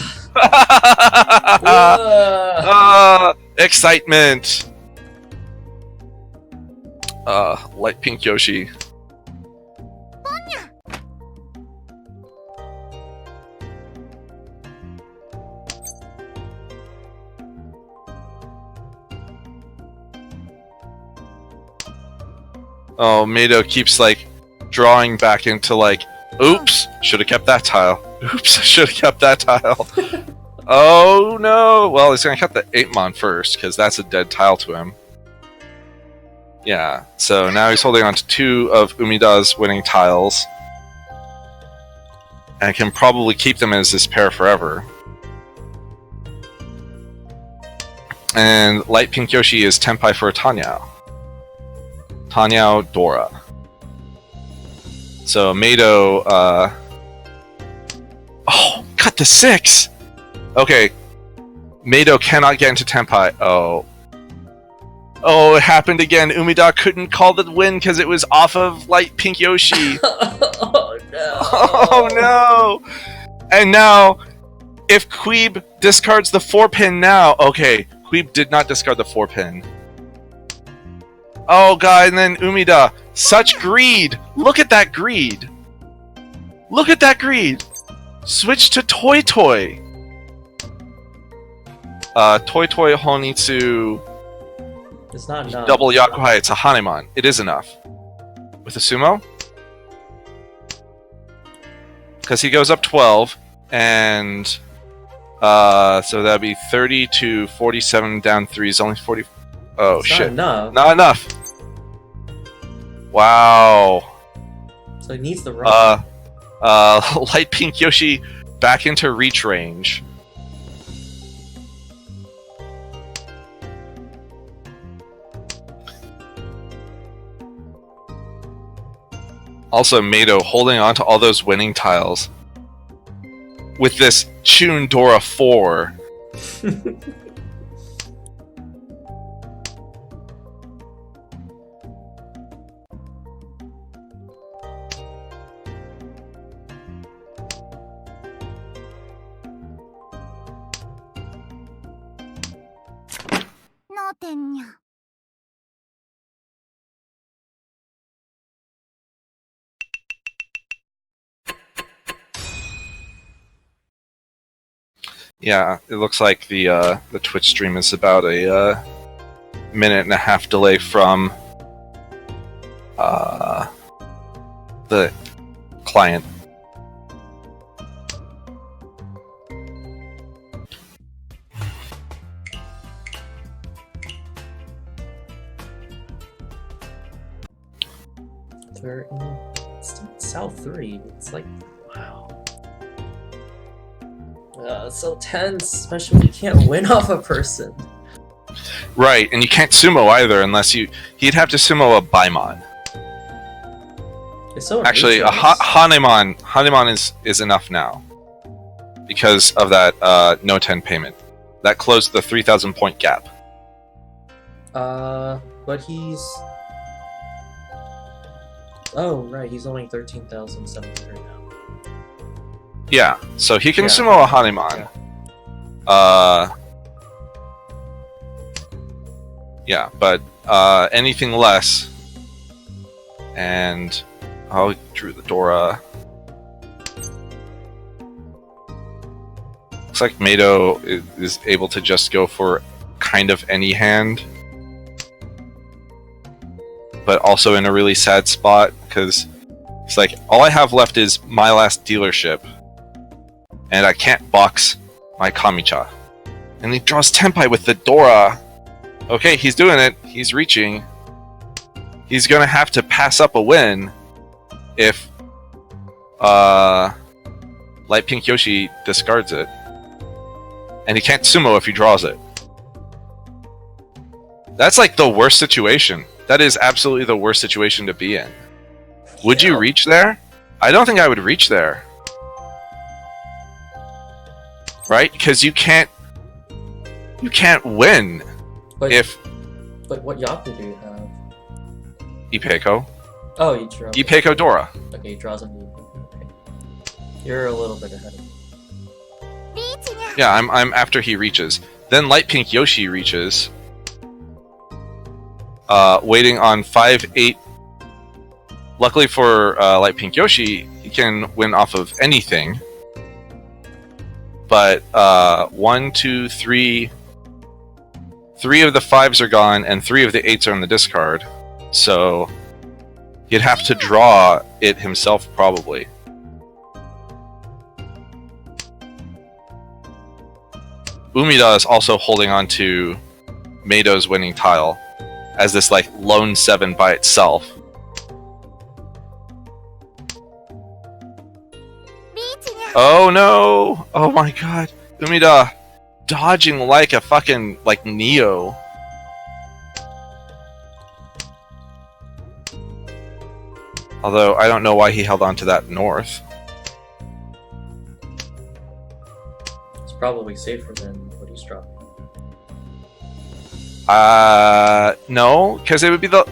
Excitement! Light Pink Yoshi. Oh, Mado keeps like drawing back into like, oops, should have kept that tile. Oops, should have kept that tile. Oh no! Well, he's gonna cut the 8mon first because that's a dead tile to him. Yeah, so now he's holding on to 2 of Umida's winning tiles, and can probably keep them as this pair forever. And Light Pink Yoshi is Tenpai for Tanyao. Tanyao Dora. So Mado, oh, cut the 6! Okay. Mado cannot get into Tenpai. Oh. Oh, it happened again. Umida couldn't call the win because it was off of Light Pink Yoshi. Oh no. Oh no! And now, if Queeb discards the 4 pin now, okay, Queeb did not discard the 4 pin. Oh god, and then Umida, such greed! Look at that greed! Look at that greed! Switch to Toy Toy! Toy Toy Honitsu It's not enough. double Yakuhai, it's a Hanemon. It is enough. With a sumo? because he goes up 12, and so that'd be 30 to 47 down 3 is only 40. Oh, It's shit. Not enough. Not enough. Wow. So he needs the run. Light Pink Yoshi back into reach range. Also, Mado holding on to all those winning tiles with this Chun Dora 4. No tennya. Yeah, it looks like the Twitch stream is about a minute and a half delay from the client. They're in South 3. It's like, wow. It's so tense, especially when you can't win off a person. Right, and you can't sumo either unless he'd have to sumo a Baimon. It's so Actually, a ridiculous. Hanemon is enough now because of that no 10 payment. That closed the 3,000 point gap. But he's... Oh, right, he's only 13,700 now. Yeah, so he can Yeah. sumo a Hanemon. Yeah, but anything less, and oh, he drew the Dora. Looks like Mado is able to just go for kind of any hand, but also in a really sad spot because it's like all I have left is my last dealership, and I can't box my Kamicha. And he draws Tenpai with the Dora. Okay, he's doing it. He's reaching. He's gonna have to pass up a win if Light Pink Yoshi discards it. And he can't sumo if he draws it. That's like the worst situation. That is absolutely the worst situation to be in. Would you reach there? I don't think I would reach there. Right? Because you can't win But, if but what Yaku do you have? Ipeiko. Oh, you draw. Ipeiko Dora. Okay, he draws on you. Okay. You're a little bit ahead of me. Yeah, I'm after he reaches. Then Light Pink Yoshi reaches. Waiting on 5-8. Luckily for Light Pink Yoshi, he can win off of anything. But 1, 2, 3. 3 of the 5s are gone, and 3 of the 8s are in the discard. So he'd have to draw it himself, probably. Umida is also holding on to Mado's winning tile as this like lone 7 by itself. Oh no! Oh my god! Umida dodging like a fucking like Neo. Although I don't know why he held on to that north. It's probably safer than what he's dropping. No, because it would be the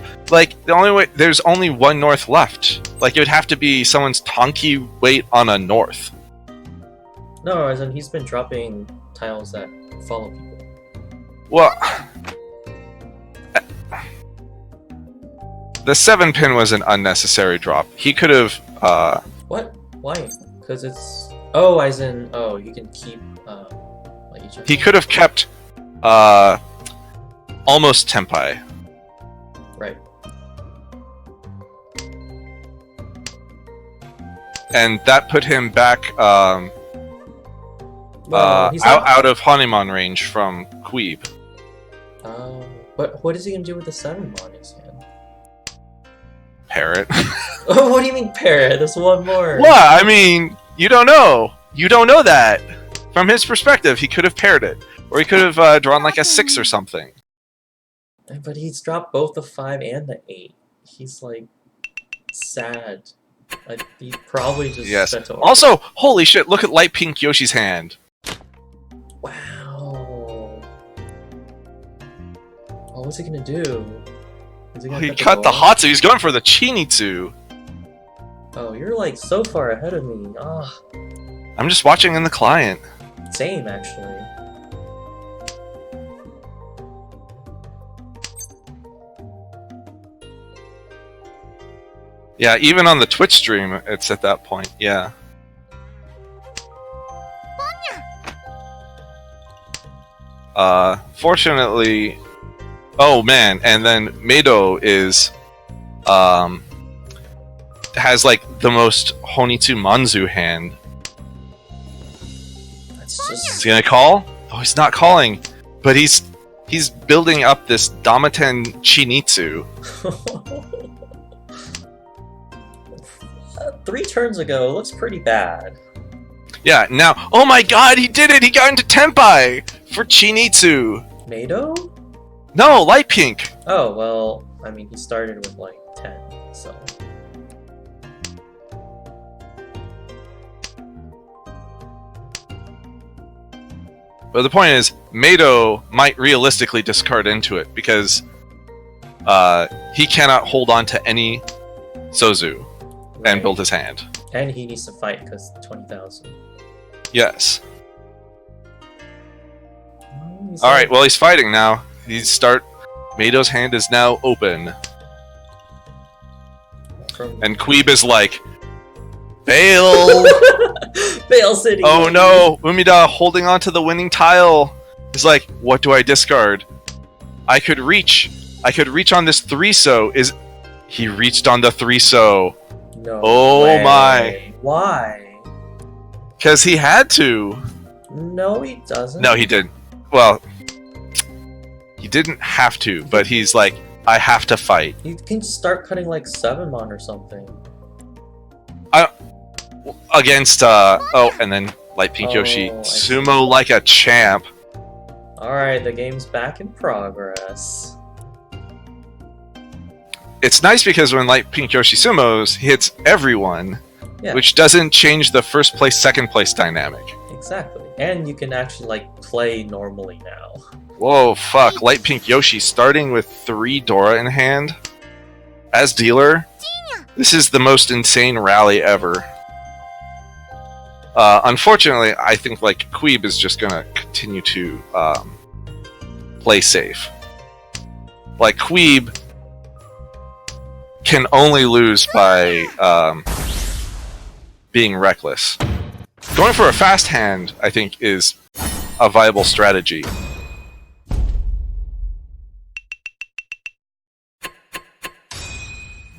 only way. There's only one north left. Like it would have to be someone's Tonki weight on a north. No, as in he's been dropping tiles that follow people. Well, the 7 pin was an unnecessary drop. He could have. What? Why? Because it's... Oh, as in... Oh, you can keep... like each other. He could have kept. Almost Tenpai. Right. and that put him back He's not... out of Hanuman range from Queeb. But what is he gonna do with the 7 on his hand? Parrot. What do you mean parrot? There's one more. What? I mean, you don't know. You don't know that. From his perspective, he could have paired it. Or he could have drawn like a 6 or something. But he's dropped both the 5 and the 8. He's like sad. Like he probably just Yes. spent over. Also, holy shit, look at light pink Yoshi's hand. Wow. Oh, what's he gonna do? Is he gonna He cut the door? Hatsu, he's going for the Chinitsu. Oh, you're like so far ahead of me. Ah, I'm just watching in the client. same actually. Yeah, even on the Twitch stream, it's at that point, yeah. Fortunately... Oh man, and then Meido is... has like the most Honitsu Manzu hand. That's Is just... he gonna call? Oh, he's not calling. But he's building up this Damaten Chinitsu. 3 turns ago, it looks pretty bad. Yeah, now... Oh my god, he did it! He got into Tenpai! For Chinitsu! Meido? No, light pink! Oh, well, I mean, he started with like 10, so... But the point is, Meido might realistically discard into it, because he cannot hold on to any Sozu and Right. build his hand. And he needs to fight because 20,000. Yes. He's Alright, well he's fighting now. Meido's hand is now open. from... And Queeb is like, Bail! Bail City! Oh no! Umida holding on to the winning tile! He's like, what do I discard? I could reach on this 3-so. He reached on the 3-so. No Oh way. my. Why? Because he had to. No, he doesn't. No, he didn't. Well, he didn't have to, but he's like, I have to fight. You can start cutting like 7-mon or something. Against, oh, and then Light Pink Yoshi. Oh, I see. Sumo like a champ. Alright, the game's back in progress. It's nice because when Light Pink Yoshi sumos, he hits everyone, Yeah. which doesn't change the first place, second place dynamic. Exactly. And you can actually like play normally now. Whoa, fuck. Light Pink Yoshi starting with 3 Dora in hand? As dealer? This is the most insane rally ever. Unfortunately, I think like Queeb is just gonna continue to play safe. Like Queeb can only lose by being reckless. Going for a fast hand, I think, is a viable strategy.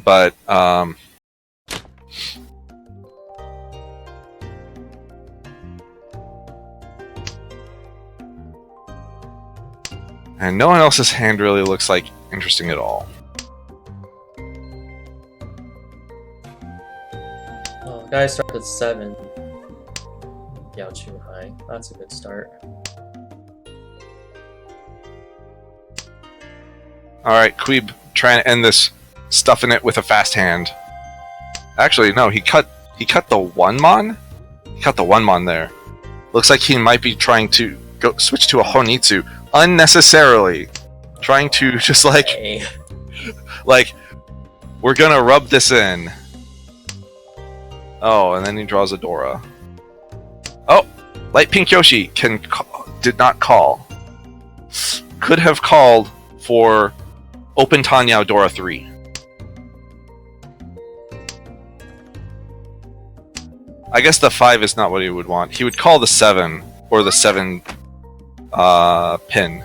But, and no one else's hand really looks like interesting at all. Oh, guy started at 7. Yao Chu High. That's a good start. Alright, Queeb trying to end this, stuffing it with a fast hand. Actually, no, he cut the 1-mon? He cut the 1-mon there. Looks like he might be trying to go switch to a Honitsu unnecessarily. Trying to just Hey. like, we're gonna rub this in. Oh, and then he draws a Dora. Oh! Light Pink Yoshi did not call. Could have called for Open Tanyao Dora 3. I guess the 5 is not what he would want. He would call the 7, or the 7 pin.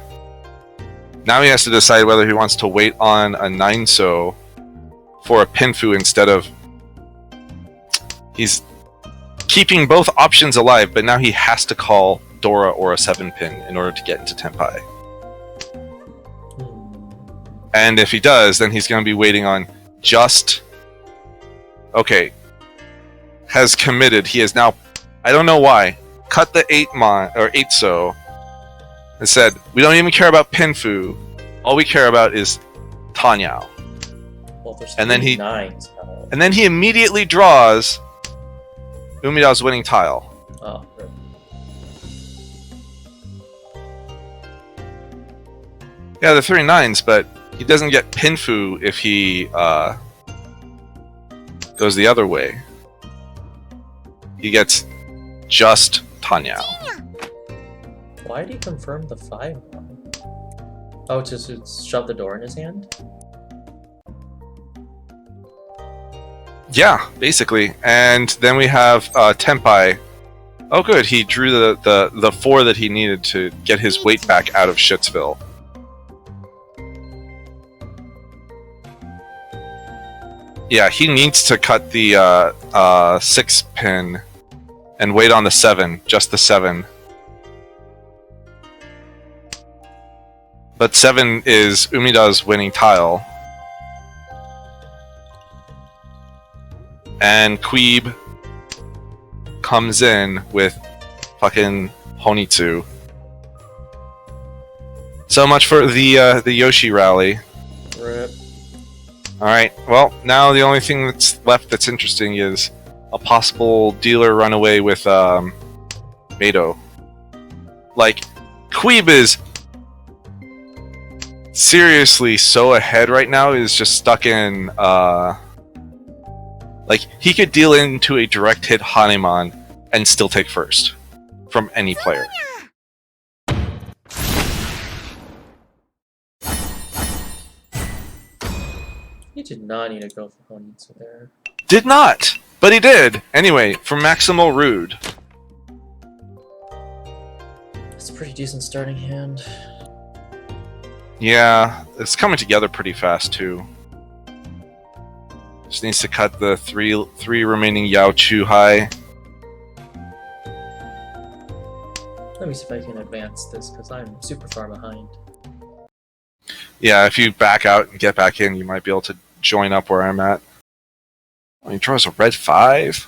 Now he has to decide whether he wants to wait on a 9-so for a Pinfu instead of... keeping both options alive, but now he has to call Dora or a 7-pin in order to get into Tenpai. And if he does, then he's going to be waiting on just... Okay. Has committed. He is now... I don't know why. Cut the 8-so. And said, we don't even care about Pinfu. All we care about is Tanyao. Well, there's and then he 9s. And then he immediately draws Umida's winning tile. Oh, right. Yeah, the 3 9s, but he doesn't get Pinfu if he goes the other way. He gets just Tanyao. Why did he confirm the 5 one? Oh, to shove the door in his hand? Yeah, basically. And then we have Tenpai. Oh good, he drew the 4 that he needed to get his weight back out of Shitsville. Yeah, he needs to cut the 6-pin and wait on the 7, just the 7. But 7 is Umida's winning tile. And Queeb comes in with fucking Honitsu. So much for the Yoshi rally. Rip. Alright, well, now the only thing that's left that's interesting is a possible dealer runaway with Mado. Like, Queeb is seriously so ahead right now, is just stuck in like, he could deal into a direct hit Hanemon and still take first from any player. He did not need to go for Honitsu there. Did not! But he did! Anyway, for Maximal Rude. It's a pretty decent starting hand. Yeah, it's coming together pretty fast too. Just needs to cut the three remaining Yao Chu Hai. Let me see if I can advance this, because I'm super far behind. Yeah, if you back out and get back in, you might be able to join up where I'm at. Oh, he draws a red 5?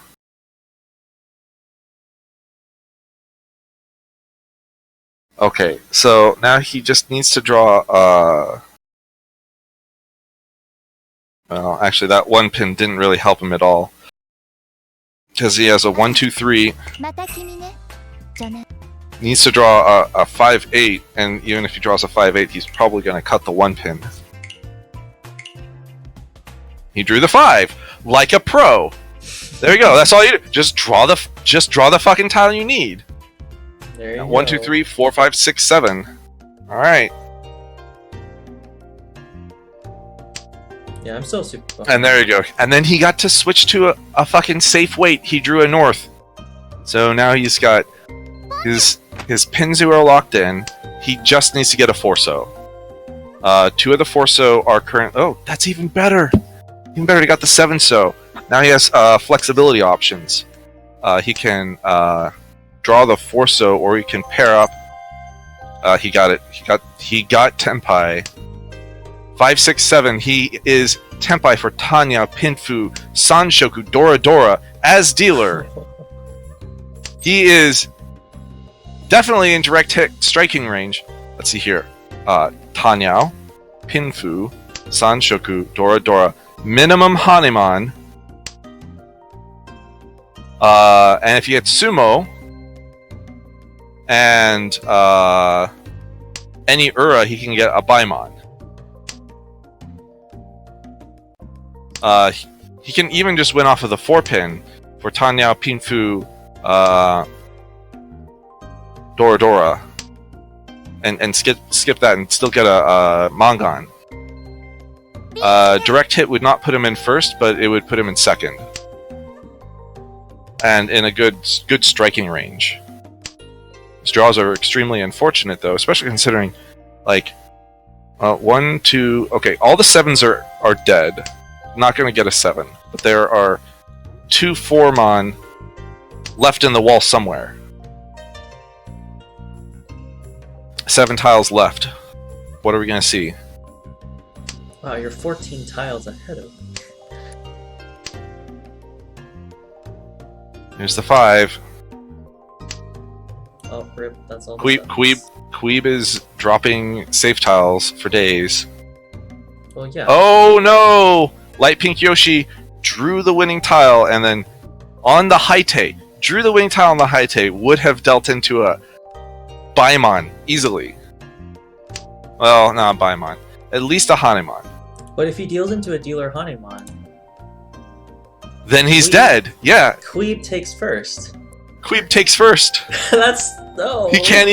Okay, so now he just needs to draw, well, actually that 1 pin didn't really help him at all. Because he has a 1, 2, 3. Needs to draw a 5-8, and even if he draws a 5-8, he's probably going to cut the 1 pin. He drew the 5, like a pro. There you go. That's all you do. Just draw the fucking tile you need. There you go. 1, 2, 3, 4, 5, 6, 7. All right. Yeah, I'm still super behind. And there you go. And then he got to switch to a fucking safe weight. He drew a north. So now he's got his pins who are locked in. He just needs to get a 4-so. 2 of the 4-so are current. Oh, that's even better. Even better, he got the 7-so. Now he has flexibility options. He can draw the 4-so, or he can pair up. He got it. He got Tenpai. 5, 6, 7. He is Tenpai for Tanya, Pinfu, Sanshoku, Dora Dora as dealer. He is definitely in direct hit striking range. Let's see here. Tanyao, Pinfu, Sanshoku, Dora Dora. Minimum Hanemon. And if you get Sumo and any Ura, he can get a Baimon. He can even just win off of the 4-pin for Tanyao, Pinfu, Dora Dora, and skip that and still get a Mangan. Direct hit would not put him in first, but it would put him in second, and in a good striking range. His draws are extremely unfortunate, though, especially considering, like, 1, 2. Okay, all the 7s are dead. Not going to get a 7, but there are 2 4-mon left in the wall somewhere. 7 tiles left. What are we going to see? Wow, you're 14 tiles ahead of me. Here's the 5. Oh, rip, that's all. Queeb is dropping safe tiles for days. Well, yeah. Oh no! Light Pink Yoshi drew the winning tile and then on the Haite, drew the winning tile on the Haite, would have dealt into a Baimon easily. Well, not Baimon. At least a Hanemon. But if he deals into a dealer Hanemon, then he's dead. Yeah. Queeb takes first. Queeb takes first. That's no. He can't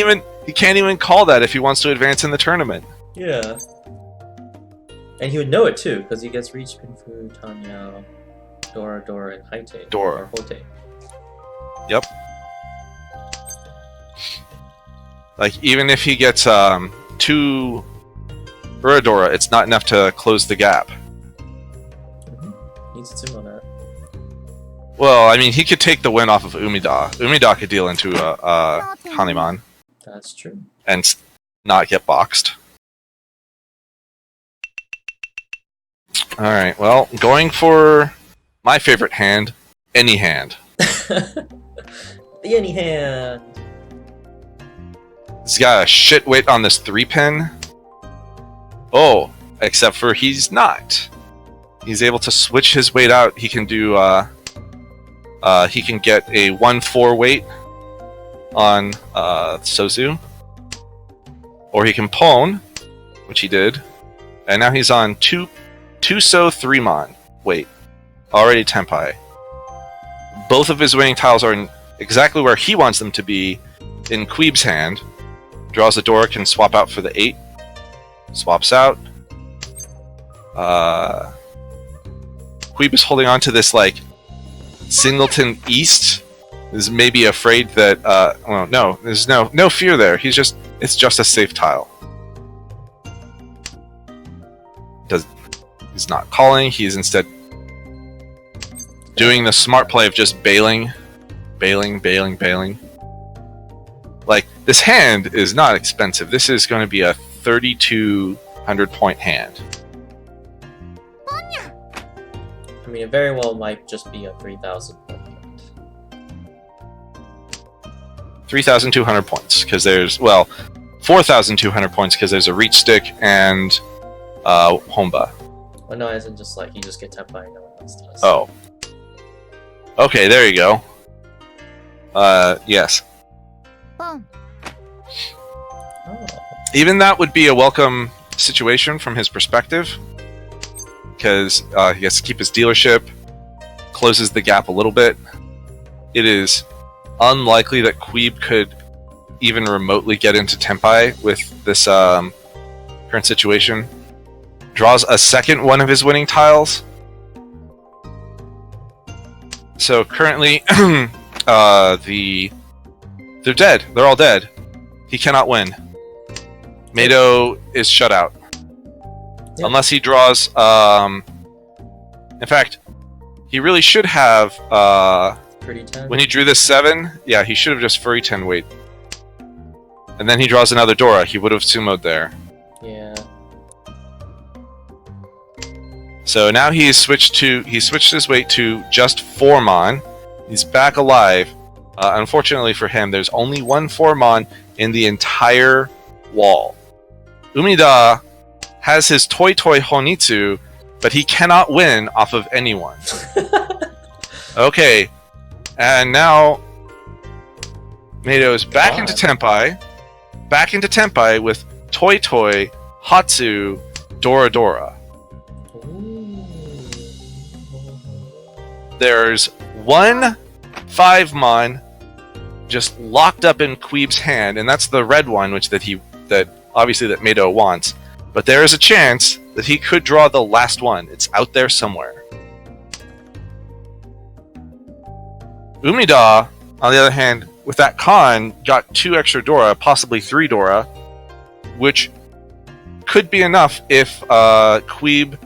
even call that if he wants to advance in the tournament. Yeah. And he would know it too, because he gets Reach, Pinfu, Tanya, Dora, and Haite. Dora. Or Hote. Yep. Like, even if he gets 2 Uradora, it's not enough to close the gap. Needs to on that. Well, I mean, he could take the win off of Umida. Umida could deal into a Hanemon. That's true. And not get boxed. Alright, well, going for my favorite hand, any hand. The any hand. He's got a shit weight on this 3-pin. Oh, except for he's not. He's able to switch his weight out. He can do, he can get a 1-4 weight on, Sozu. Or he can pwn, which he did. And now he's on 2 so 3-mon. Wait. Already Tenpai. Both of his winning tiles are in exactly where he wants them to be in Queeb's hand. Draws a door, can swap out for the 8. Swaps out. Queeb is holding on to this, like, Singleton East. Is maybe afraid that, well, no, there's no fear there. It's just a safe tile. He's not calling, he's instead doing the smart play of just bailing. Like, this hand is not expensive. This is going to be a 3,200 point hand. I mean, it very well might just be a 3,000 point hand. 3,200 points, because there's, well, 4,200 points because there's a reach stick and Homba. Well, no, as in just like, you just get Tenpai and no one else does. Oh. Okay, there you go. Yes. Boom. Oh. Even that would be a welcome situation from his perspective, because he has to keep his dealership, closes the gap a little bit. It is unlikely that Queeb could even remotely get into Tenpai with this current situation. Draws a second one of his winning tiles. So currently, they're dead. They're all dead. He cannot win. Mado is shut out. Yeah. Unless he draws, in fact, he really should have, Pretty 10. when he drew this 7, yeah, he should have just Furry 10 weight. And then he draws another Dora. He would have sumoed there. Yeah. So now he switched his weight to just 4-mon. He's back alive. Unfortunately for him, there's only 1 4-mon in the entire wall. Umida has his Toy Honitsu, but he cannot win off of anyone. Okay, and now Mado is back into Tenpai. Back into Tenpai with Toy, Hatsu, Dora. There's 1 5-mon just locked up in Queeb's hand, and that's the red one, that obviously that Mado wants. But there is a chance that he could draw the last one. It's out there somewhere. Umida, on the other hand, with that con, got 2 extra Dora, possibly 3 Dora, which could be enough if Queeb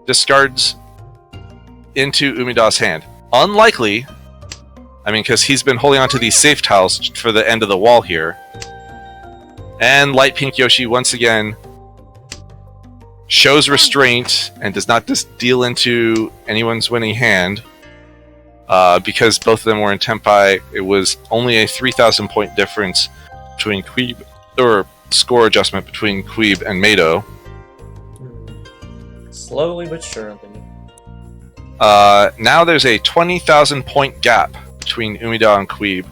discards into Umida's hand. Unlikely, I mean, because he's been holding on to these safe tiles for the end of the wall here. And Light Pink Yoshi once again shows restraint and does not just deal into anyone's winning hand. Because both of them were in Tenpai, it was only a 3,000 point difference between Queeb, or score adjustment between Queeb and Mado. Slowly but surely. Now there's a 20,000 point gap between Umida and Queeb.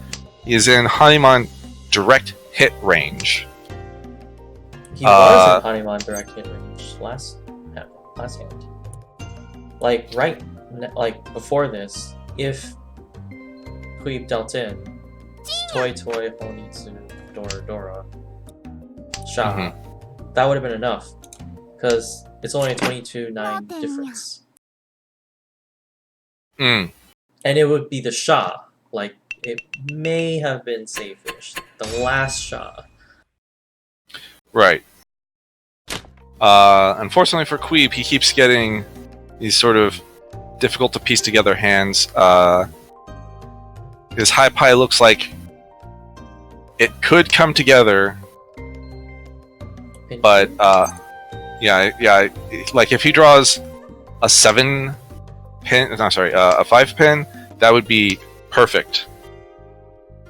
He is in Hanuman direct hit range. He was in Hanuman direct hit range last hand. Like before this, if Queeb dealt in Toy Honitsu Dora Sha, that would have been enough. Because it's only a 22-9 difference. And it would be the Sha. Like, it may have been safe-ish. The last Sha. Right. Unfortunately for Queeb, he keeps getting these sort of difficult to piece together hands. His high pie looks like it could come together, but yeah. Like if he draws a 7 pin, no, sorry, a 5 pin, that would be perfect.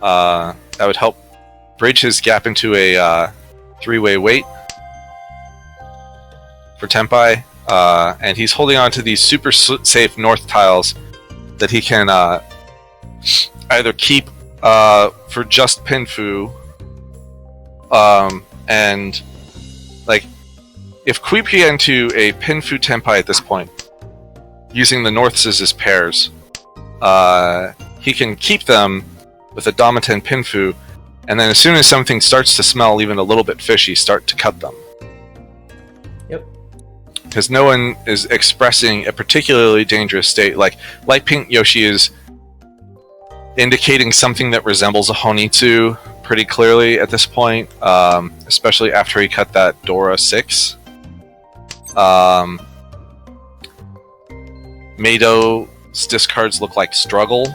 That would help bridge his gap into a 3-way wait for Tenpai. And he's holding on to these super safe north tiles that he can either keep for just Pinfu, and like if Queeb can get into a Pinfu Tenpai at this point, using the norths as his pairs, he can keep them with a Damaten Pinfu, and then as soon as something starts to smell even a little bit fishy, start to cut them. Because no one is expressing a particularly dangerous state. Like, Light Pink Yoshi is indicating something that resembles a Honitsu pretty clearly at this point, especially after he cut that Dora 6. Mado's discards look like struggle.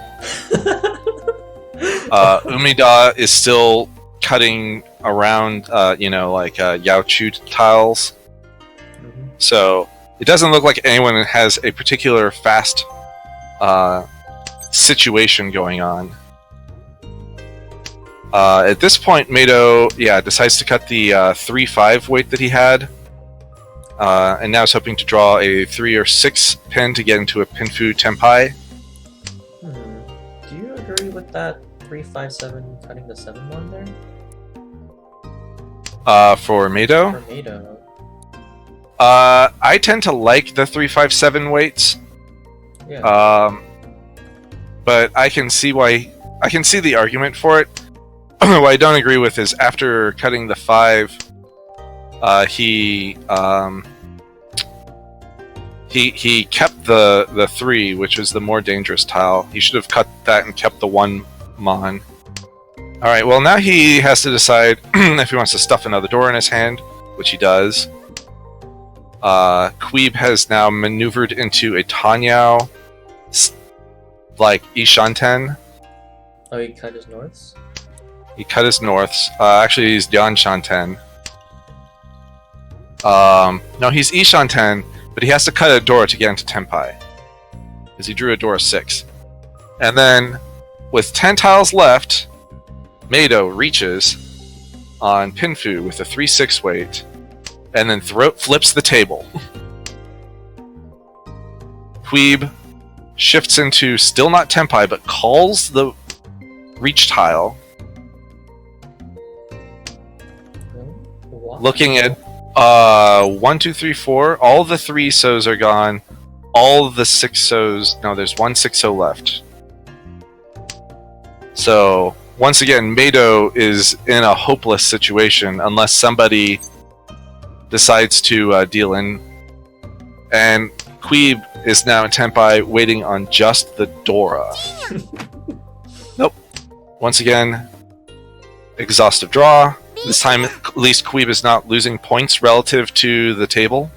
Umida is still cutting around, Yao Chu tiles. So it doesn't look like anyone has a particular fast situation going on. At this point, Mado, decides to cut the 3-5 weight that he had, and now is hoping to draw a 3 or 6 pin to get into a Pinfu Tenpai. Do you agree with that 3-5-7 cutting the 7-1 there? For Mado? For Mado. I tend to like the 3-5-7 weights. Yeah. But I can see the argument for it. What I don't agree with is after cutting the 5, he kept the 3, which was the more dangerous tile. He should have cut that and kept the 1 mon. Alright, well now he has to decide if he wants to stuff another door in his hand, which he does. Queeb has now maneuvered into a Tanyao, like Ishanten. Oh, he cut his norths? He cut his norths. Actually, he's Yanshanten. No, he's Ishanten, but he has to cut a door to get into Tenpai. Because he drew a door 6. And then, with 10 tiles left, Mado reaches on Pinfu with a 3-6 weight, and then flips the table. Queeb shifts into still not Tenpai, but calls the reach tile. Wow. Looking at 1, 2, 3, 4. All the 3 so's are gone. All the 6 so's. No, there's 1 6-so left. So once again, Mado is in a hopeless situation unless somebody decides to deal in. And Queeb is now in Tenpai waiting on just the Dora. Nope. Once again, exhaustive draw. This time, at least Queeb is not losing points relative to the table.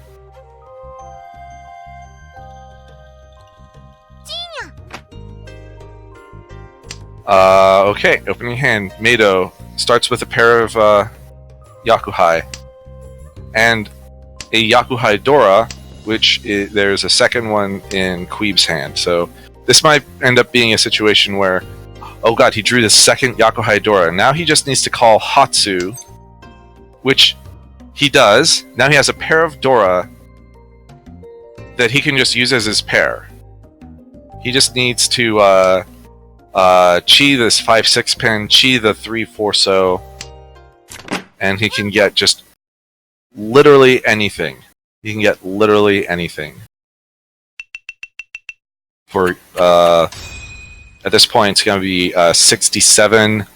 Okay, opening hand. Mado starts with a pair of Yakuhai. And a Yakuhai Dora, which there's a second one in Queeb's hand. So this might end up being a situation where, oh god, he drew the second Yakuhai Dora. Now he just needs to call Hatsu, which he does. Now he has a pair of Dora that he can just use as his pair. He just needs to chi this 5-6 pin, chi the 3-4 so, and he can get just literally anything. He can get literally anything. For at this point, it's going to be 67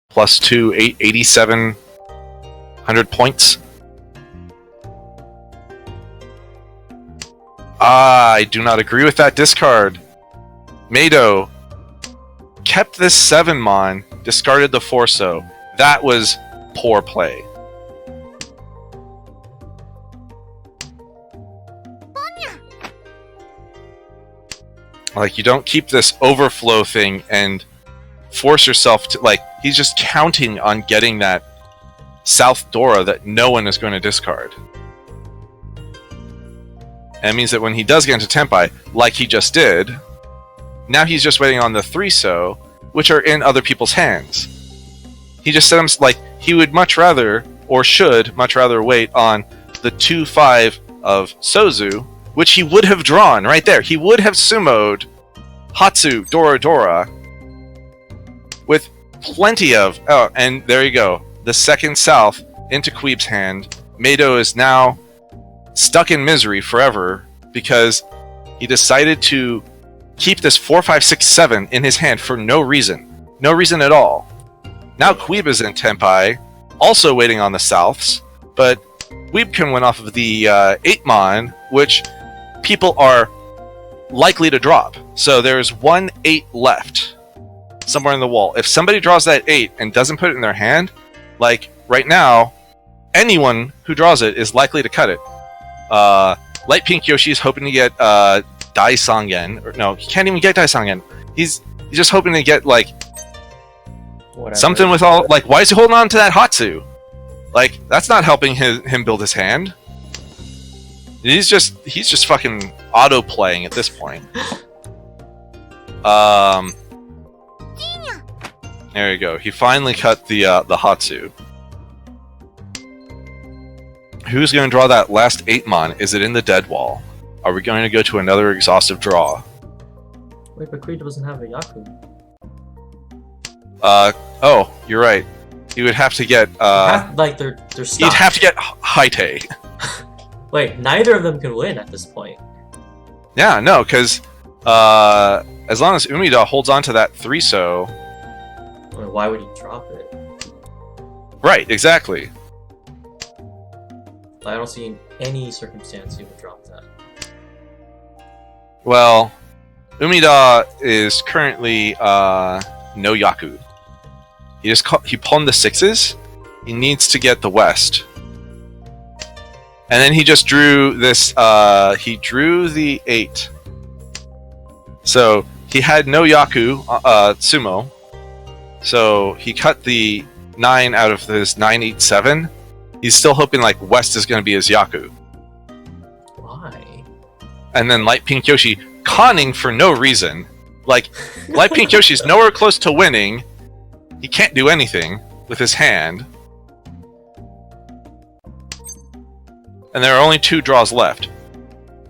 plus 2, 8700 points. I do not agree with that discard. Mado kept this 7-mon, discarded the 4-so. That was poor play. Like, you don't keep this overflow thing and force yourself to, like, he's just counting on getting that South Dora that no one is going to discard. And it means that when he does get into Tenpai, like he just did, now he's just waiting on the 3-so, which are in other people's hands. He just said him, like, he would much rather, or should much rather wait on the 2-5 of Sozu, which he would have drawn right there. He would have sumoed Hatsu, Dora Dora, with plenty of... Oh, and there you go. The second South into Queeb's hand. Mado is now stuck in misery forever because he decided to keep this 4, 5, 6, 7 in his hand for no reason. No reason at all. Now Queeb is in Tenpai, also waiting on the Souths, but Queeb went off of the 8-mon, which people are likely to drop. So there's 1 8 left somewhere in the wall. If somebody draws that 8 and doesn't put it in their hand, like right now, anyone who draws it is likely to cut it. Light Pink Yoshi is hoping to get Dai Sangen. Or no, he can't even get Dai Sangen. He's just hoping to get like Whatever. something with all, like, why is he holding on to that Hatsu? Like, that's not helping him build his hand. He's just fucking auto playing at this point. There you go. He finally cut the Hatsu. Who's going to draw that last 8-mon? Is it in the dead wall? Are we going to go to another exhaustive draw? Wait, but Creed doesn't have a Yaku. Oh, you're right. He would have to get Like they're stuck. he'd have to get Haite. Wait, neither of them can win at this point. Yeah, no, because as long as Umida holds on to that 3-so... I mean, why would he drop it? Right, exactly. I don't see any circumstance he would drop that. Well, Umida is currently no Yaku. He pawned the 6s. He needs to get the West. And then he just drew this, he drew the 8. So, he had no Yaku, Sumo. So, he cut the 9 out of his 987. He's still hoping, like, West is going to be his Yaku. Why? And then Light Pink Yoshi conning for no reason. Like, Light Pink Yoshi's nowhere close to winning. He can't do anything with his hand. And there are only 2 draws left.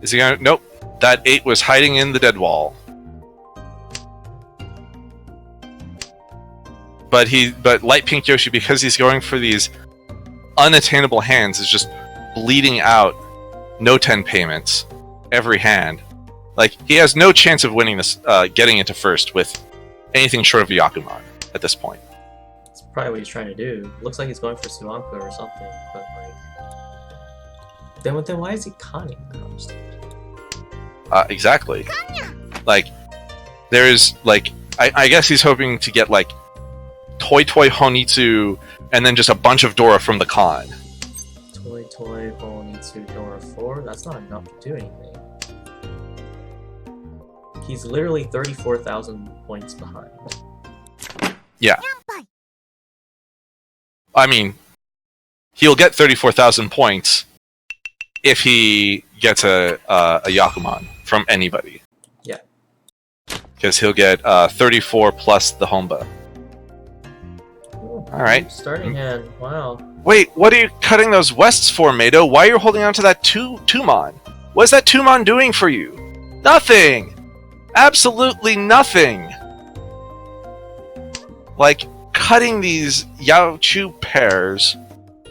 Is he gonna... Nope. That 8 was hiding in the dead wall. But Light Pink Yoshi, because he's going for these unattainable hands, is just bleeding out no 10 payments every hand. Like, he has no chance of winning this, getting into first with anything short of Yakumon at this point. That's probably what he's trying to do. Looks like he's going for Suanko or something, but like... Then why is he conning? I don't understand. Exactly. Like, there's, like... I guess he's hoping to get, like, Toy Honitsu, and then just a bunch of Dora from the con. Toy Honitsu Dora 4? That's not enough to do anything. He's literally 34,000 points behind. Yeah. I mean, he'll get 34,000 points if he gets a Yakuman from anybody. Yeah. Because he'll get 34 plus the Honba. Ooh, Alright. Starting hand. Wow. Wait, what are you cutting those wests for, Mado? Why are you holding on to that Tumon? What is that Tumon doing for you? Nothing! Absolutely nothing! Like, cutting these Yao Chu pairs...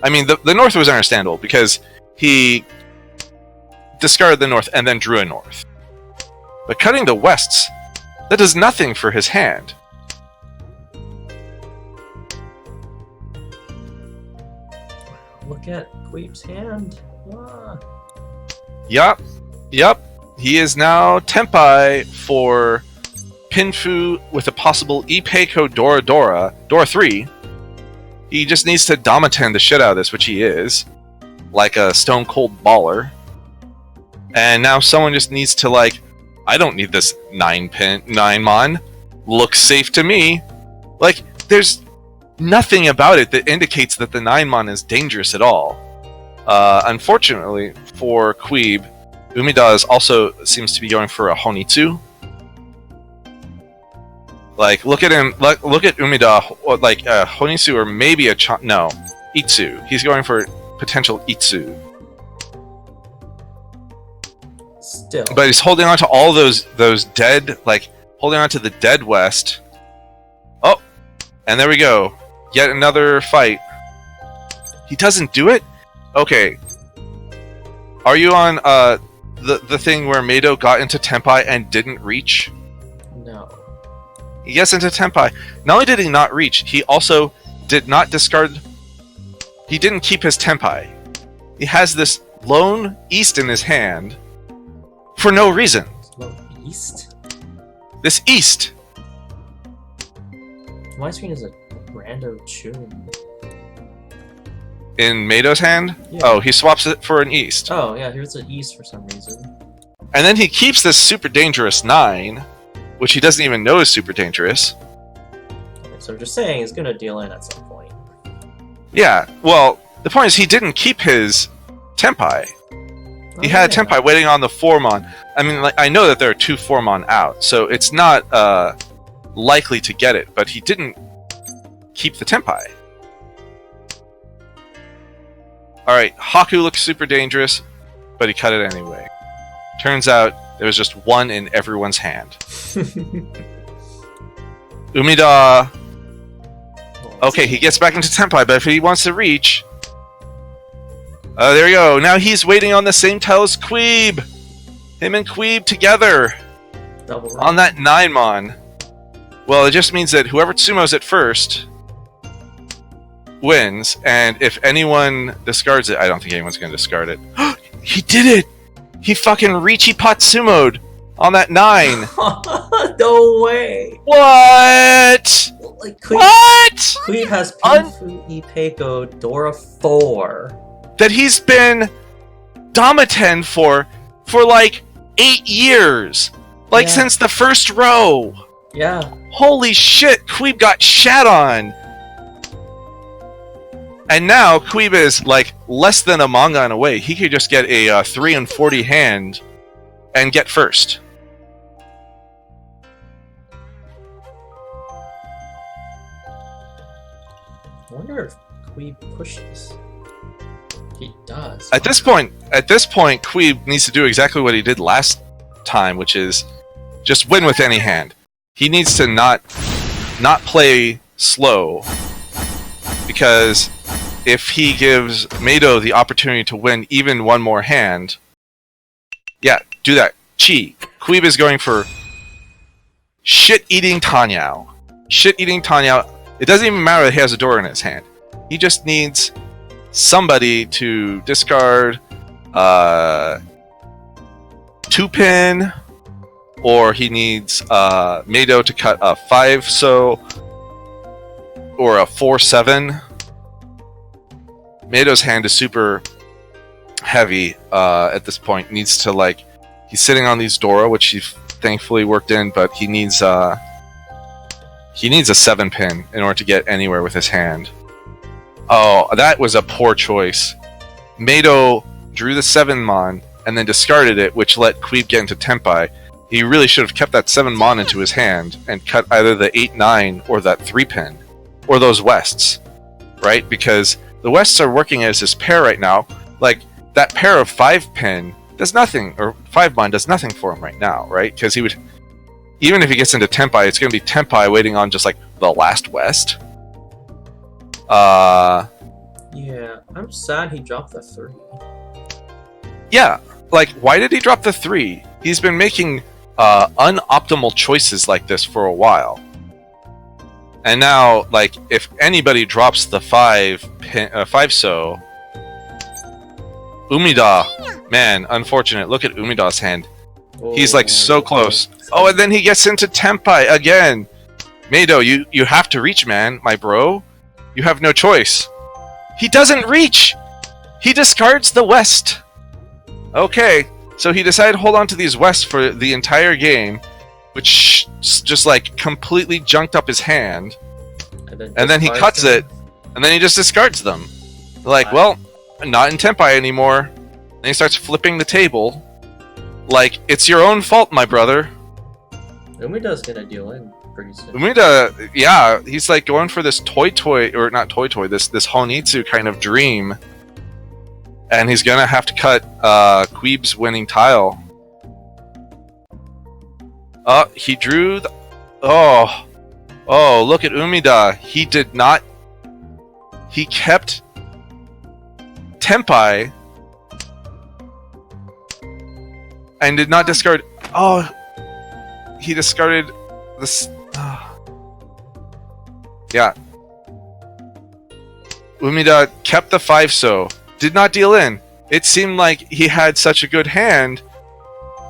I mean, the North was understandable, because he discarded the North and then drew a North. But cutting the Wests, that does nothing for his hand. Look at Queep's hand. Ah. Yup. He is now Tenpai for Pinfu with a possible Ipeiko Dora 3. He just needs to Damaten the shit out of this, which he is. Like a stone cold baller. And now someone just needs to, like, I don't need this 9-mon. Looks safe to me. Like, there's nothing about it that indicates that the 9-mon is dangerous at all. Unfortunately for Queeb, Umida also seems to be going for a Honitsu. Like, look at him. Look at Umida, like a Honitsu or maybe a no, Itsu. He's going for potential Itsu. Still. But he's holding on to all those dead, like holding on to the dead West. Oh, and there we go. Yet another fight. He doesn't do it? Okay. Are you on the thing where Mado got into Tenpai and didn't reach? No. He gets into Tenpai. Not only did he not reach, he also did not discard... He didn't keep his Tenpai. He has this lone East in his hand for no reason. Slow East? This East. My screen is a rando tune. In Mado's hand? Yeah. Oh, he swaps it for an East. Oh, yeah, here's an East for some reason. And then he keeps this super dangerous 9, which he doesn't even know is super dangerous. Okay, so just saying it's gonna deal in at some point. Yeah, well, the point is he didn't keep his Tenpai. He had a Tenpai waiting on the 4-mon. I mean, like, I know that there are 2 4-mon out, so it's not likely to get it, but he didn't keep the Tenpai. Alright, Haku looks super dangerous, but he cut it anyway. Turns out there was just 1 in everyone's hand. Umida... Okay, he gets back into Tenpai, but if he wants to reach... there we go. Now he's waiting on the same tile as Queeb. Him and Queeb together. Double On that 9-mon. Well, it just means that whoever sumos it first wins, and if anyone discards it, I don't think anyone's going to discard it. He did it! He fucking Richi Pot sumoed on that 9. No way! What? Like, What? Queeb has Pinfu Ipeiko Dora 4. That he's been Damaten for like 8 years. Like, Yeah. since the first row. Yeah. Holy shit, Queeb got shat on. And now Queeb is like less than a Mangan away. He could just get a 3 and 40 hand and get first. I wonder if Queeb pushes. He does. At this point, Queeb needs to do exactly what he did last time, which is just win with any hand. He needs to not play slow, because if he gives Mado the opportunity to win even one more hand, yeah, do that. Chi. Queeb is going for shit-eating Tanyao. Shit-eating Tanyao. It doesn't even matter that he has a door in his hand. He just needs somebody to discard 2-pin, or he needs Mado to cut a 5-so or a 4-7. Mado's hand is super heavy at this point. Needs to, like, he's sitting on these Dora, which he thankfully worked in, but he needs He needs a 7 pin in order to get anywhere with his hand. Oh, that was a poor choice. Mado drew the 7 mon and then discarded it, which let Queeb get into Tenpai. He really should have kept that 7 mon into his hand and cut either the 8-9 or that 3 pin. Or those Wests. Right? Because the Wests are working as his pair right now. Like, that pair of 5 pin does nothing, or 5 mon does nothing for him right now, right? Because he would... Even if he gets into Tenpai, it's going to be Tenpai waiting on just, like, the last West. Yeah, I'm sad he dropped the 3. Yeah, like, why did he drop the 3? He's been making unoptimal choices like this for a while. And now, like, if anybody drops the 5 so... Umida, man, unfortunate. Look at Umida's hand. He's like so close. Oh, and then he gets into Tenpai again. Mado, you have to reach, man, my bro. You have no choice. He doesn't reach! He discards the West. Okay, so he decided to hold on to these Wests for the entire game, which just like completely junked up his hand. And then he cuts it, and then he just discards them. Like, well, not in Tenpai anymore. Then he starts flipping the table. Like, it's your own fault, my brother. Umida's gonna deal in pretty soon. Umida, yeah, he's like going for this or not toy, this Honitsu kind of dream. And he's gonna have to cut Queeb's winning tile. Oh, he drew the... Oh, look at Umida. He did not... He kept Tenpai and did not discard... Oh, he discarded this... Yeah. Umida kept the 5 so. Did not deal in. It seemed like he had such a good hand,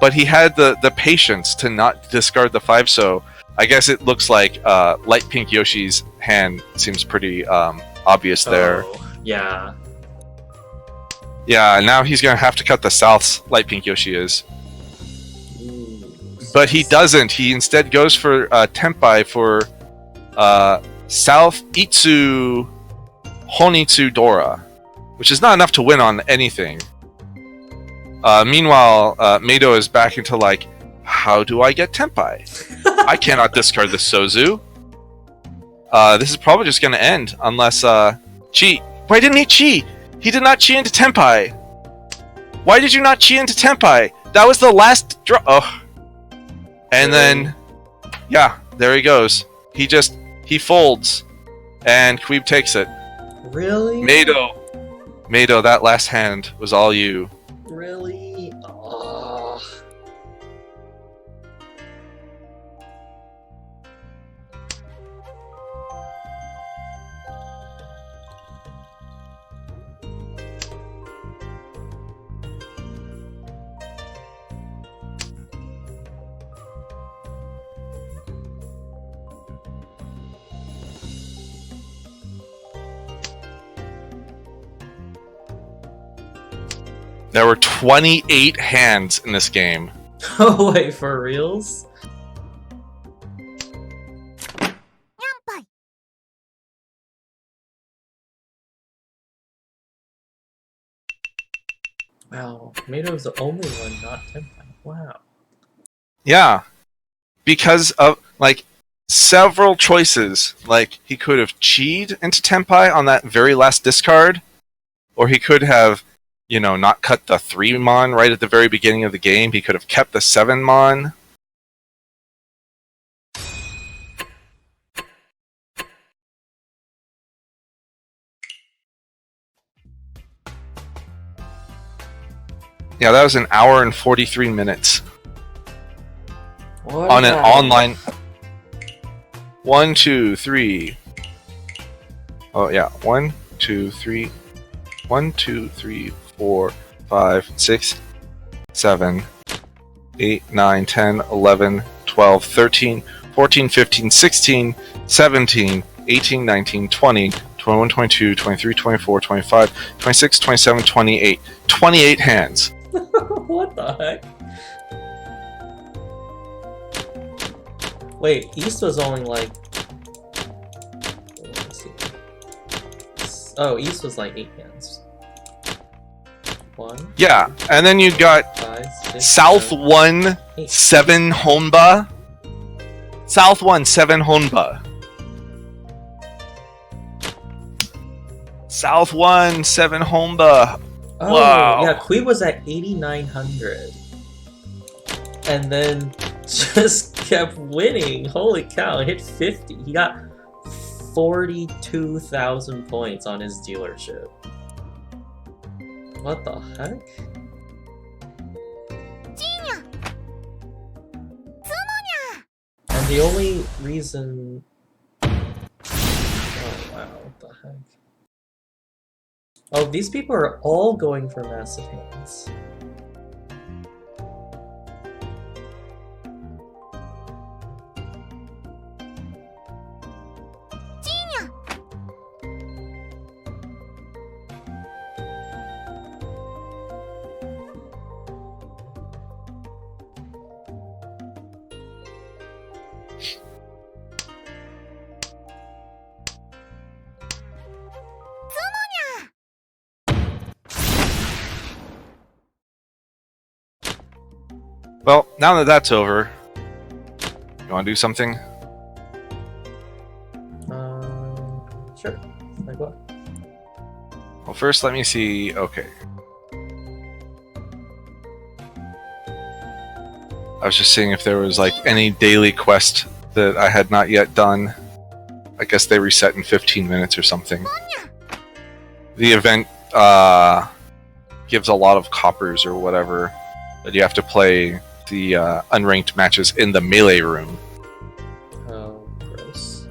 but he had the patience to not discard the 5 so. I guess it looks like Light Pink Yoshi's hand seems pretty obvious there. Oh, yeah. Yeah, now he's gonna have to cut the South's Light Pink Yoshi is. Ooh, But he doesn't. He instead goes for Tenpai for South Itsu Honitsu Dora, which is not enough to win on anything. Meanwhile, Mado is back into like, how do I get Tenpai? I cannot discard the Sozu. This is probably just going to end unless Chi. Why didn't he Chi? He did not Chi into Tenpai. Why did you not Chi into Tenpai? That was the last draw. Oh. And then, yeah, there he goes. He folds, and Queeb takes it. Really? Mado, that last hand was all you. Really? Oh. There were 28 hands in this game. Oh, wait, for reals? Wow, Mado's the only one not Tenpai. Wow. Yeah. Because of, like, several choices. Like, he could have Chi'd into Tenpai on that very last discard, or he could have, you know, not cut the 3 mon right at the very beginning of the game. He could have kept the 7 mon. Yeah, that was an hour and 43 minutes. What on an online... 1, 2, 3... Oh, yeah. 1, 2, 3... 1, 2, 3, 4, 5, 6, 7, 8, 9, 10, 11, 12, 13, 14, 15, 16, 17, 18, 19, 20, 21, 22, 23, 24, 25, 26, 27, 28. 28 hands. What the heck? Wait, East was only like Oh, East was like 8 hands. 1. Yeah, and then you got 5, 6, South 7, 1, 8. 7 Honba. South 1, 7 Honba. South 1, 7 Honba. Oh, Wow. yeah, Kui was at 8,900. And then just kept winning. Holy cow, hit 50. He got 42,000 points on his dealership. What the heck? And the only reason... Oh wow, what the heck? Oh, these people are all going for massive hands. Well, now that that's over, you want to do something? Sure. Like what? Well, first let me see. Okay. I was just seeing if there was like any daily quest that I had not yet done. I guess they reset in 15 minutes or something. The event gives a lot of coppers or whatever, but you have to play the unranked matches in the melee room. Oh, gross.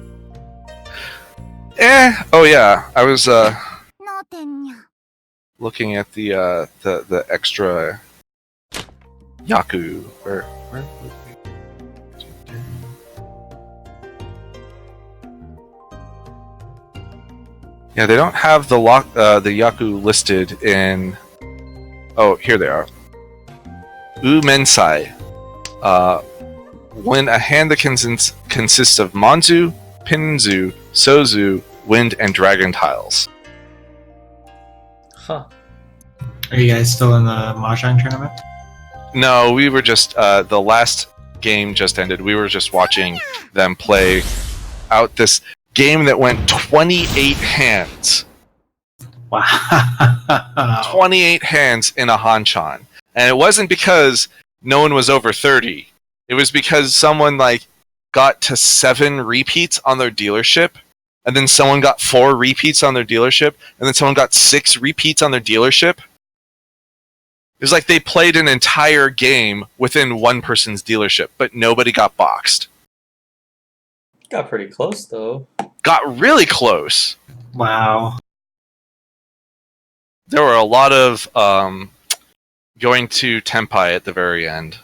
Oh yeah, I was 脳天にゃ looking at the extra Yaku. Where would we? Yeah, they don't have the Yaku listed in. Oh, here they are. Umensai. When a hand that consists of Manzu, Pinzu, Sozu, Wind, and Dragon tiles. Huh. Are you guys still in the Mahjong tournament? No, we were just the last game just ended. We were just watching them play out this game that went 28 hands. Wow. 28 hands in a Hanchan. And it wasn't because no one was over 30. It was because someone like got to 7 repeats on their dealership, and then someone got 4 repeats on their dealership, and then someone got 6 repeats on their dealership. It was like they played an entire game within one person's dealership, but nobody got boxed. Got pretty close though. Got really close. Wow. There were a lot of going to Tenpai at the very end.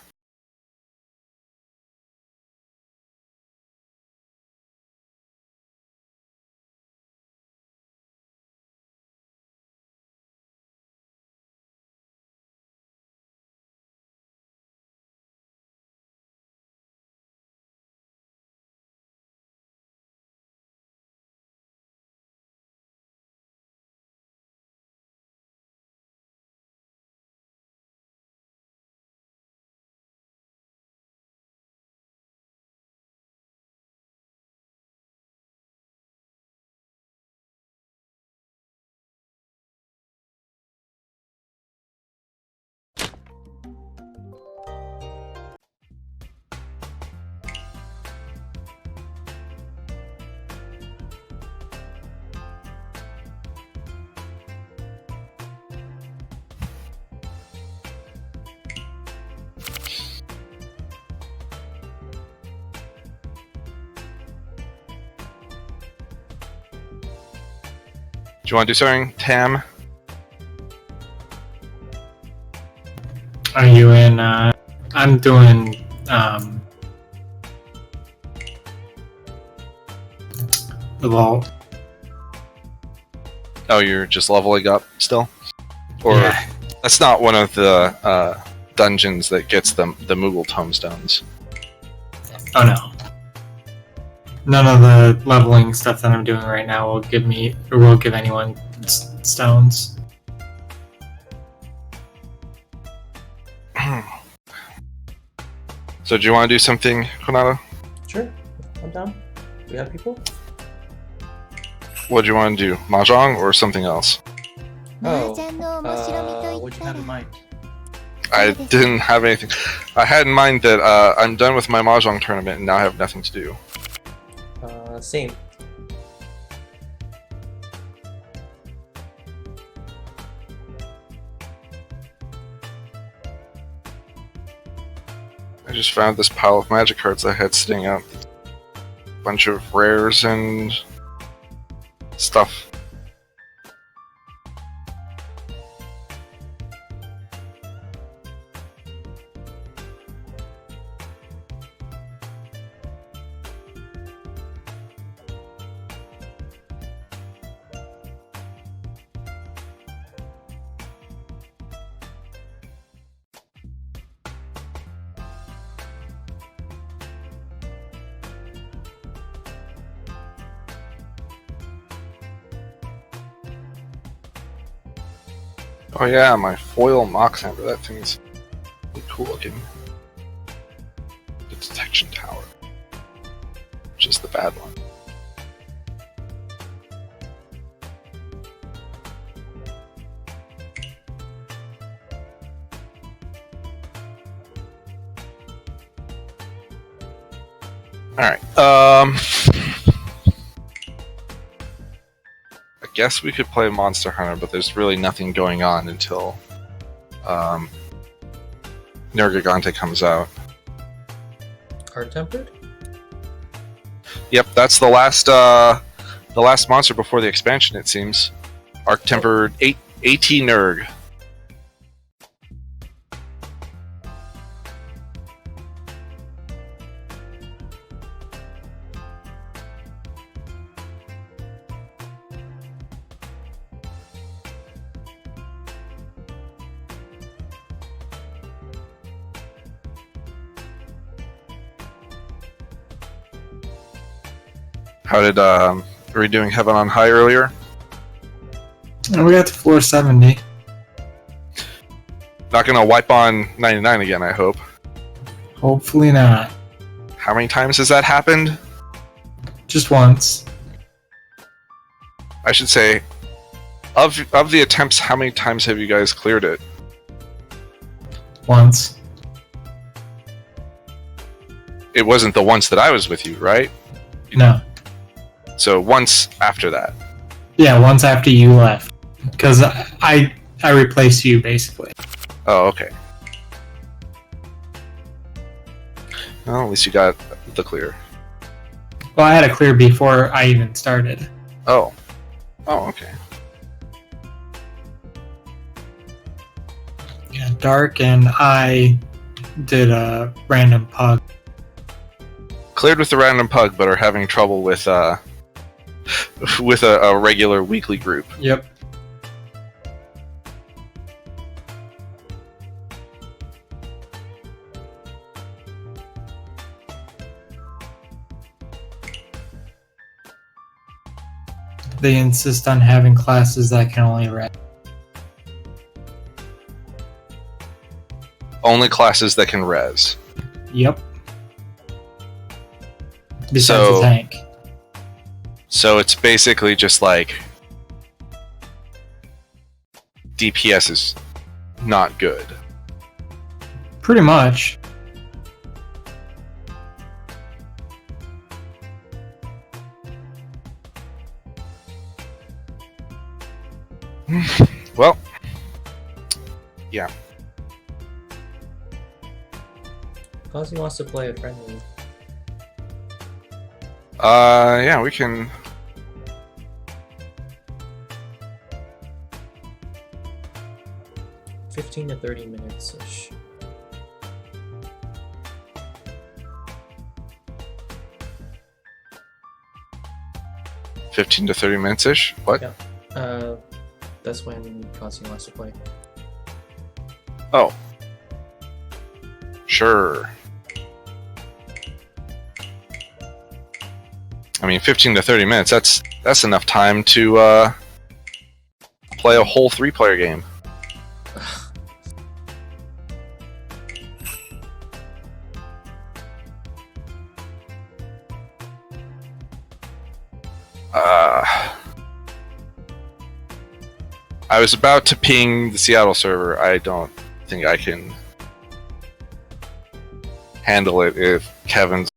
Do you want to do something, Tam? Are you in, I'm doing, the vault. Oh, you're just leveling up still? Or Yeah. that's not one of the dungeons that gets the Moogle tomestones. Oh no. None of the leveling stuff that I'm doing right now will give me, or will give anyone stones. So do you want to do something, Konata? Sure, I'm down. We have people? What do you want to do? Mahjong or something else? 麻雀の面白みと言 What'd っ you た have in ら mind? I didn't have anything. I had in mind that I'm done with my Mahjong tournament and now I have nothing to do. Same. I just found this pile of magic cards I had sitting out. Bunch of rares and stuff. Oh yeah, my foil mox hammer. That thing's really cool looking. The detection tower, which is the bad one. All right. I guess we could play Monster Hunter, but there's really nothing going on until Nergigante comes out. Hard tempered? Yep, that's the last monster before the expansion, it seems. Arc tempered 80 Nerg. How did were we doing Heaven on High earlier? And we got to floor 70. Not gonna wipe on 99 again, I hope. Hopefully not. How many times has that happened? Just once. I should say, of the attempts, how many times have you guys cleared it? Once. It wasn't the once that I was with you, right? No. So once after that. Yeah, once after you left. Because I replaced you, basically. Oh, okay. Well, at least you got the clear. Well, I had a clear before I even started. Oh. Oh, okay. Yeah, Dark and I did a random pug. Cleared with the random pug, but are having trouble with with a regular weekly group. Yep. They insist on having classes that can only read. Only classes that can res. Yep. Besides So- the tank. So it's basically just like DPS is not good. Pretty much. Well, yeah. Fuzzy wants to play a friendly. Yeah, we can. $15 to 30 minutes ish. $15 to 30 minutes ish. What? Yeah. That's when Fuzzy wants to play. Oh. Sure. I mean, 15 to 30 minutes. That's enough time to play a whole 3-player game. I was about to ping the Seattle server. I don't think I can handle it if Kevin's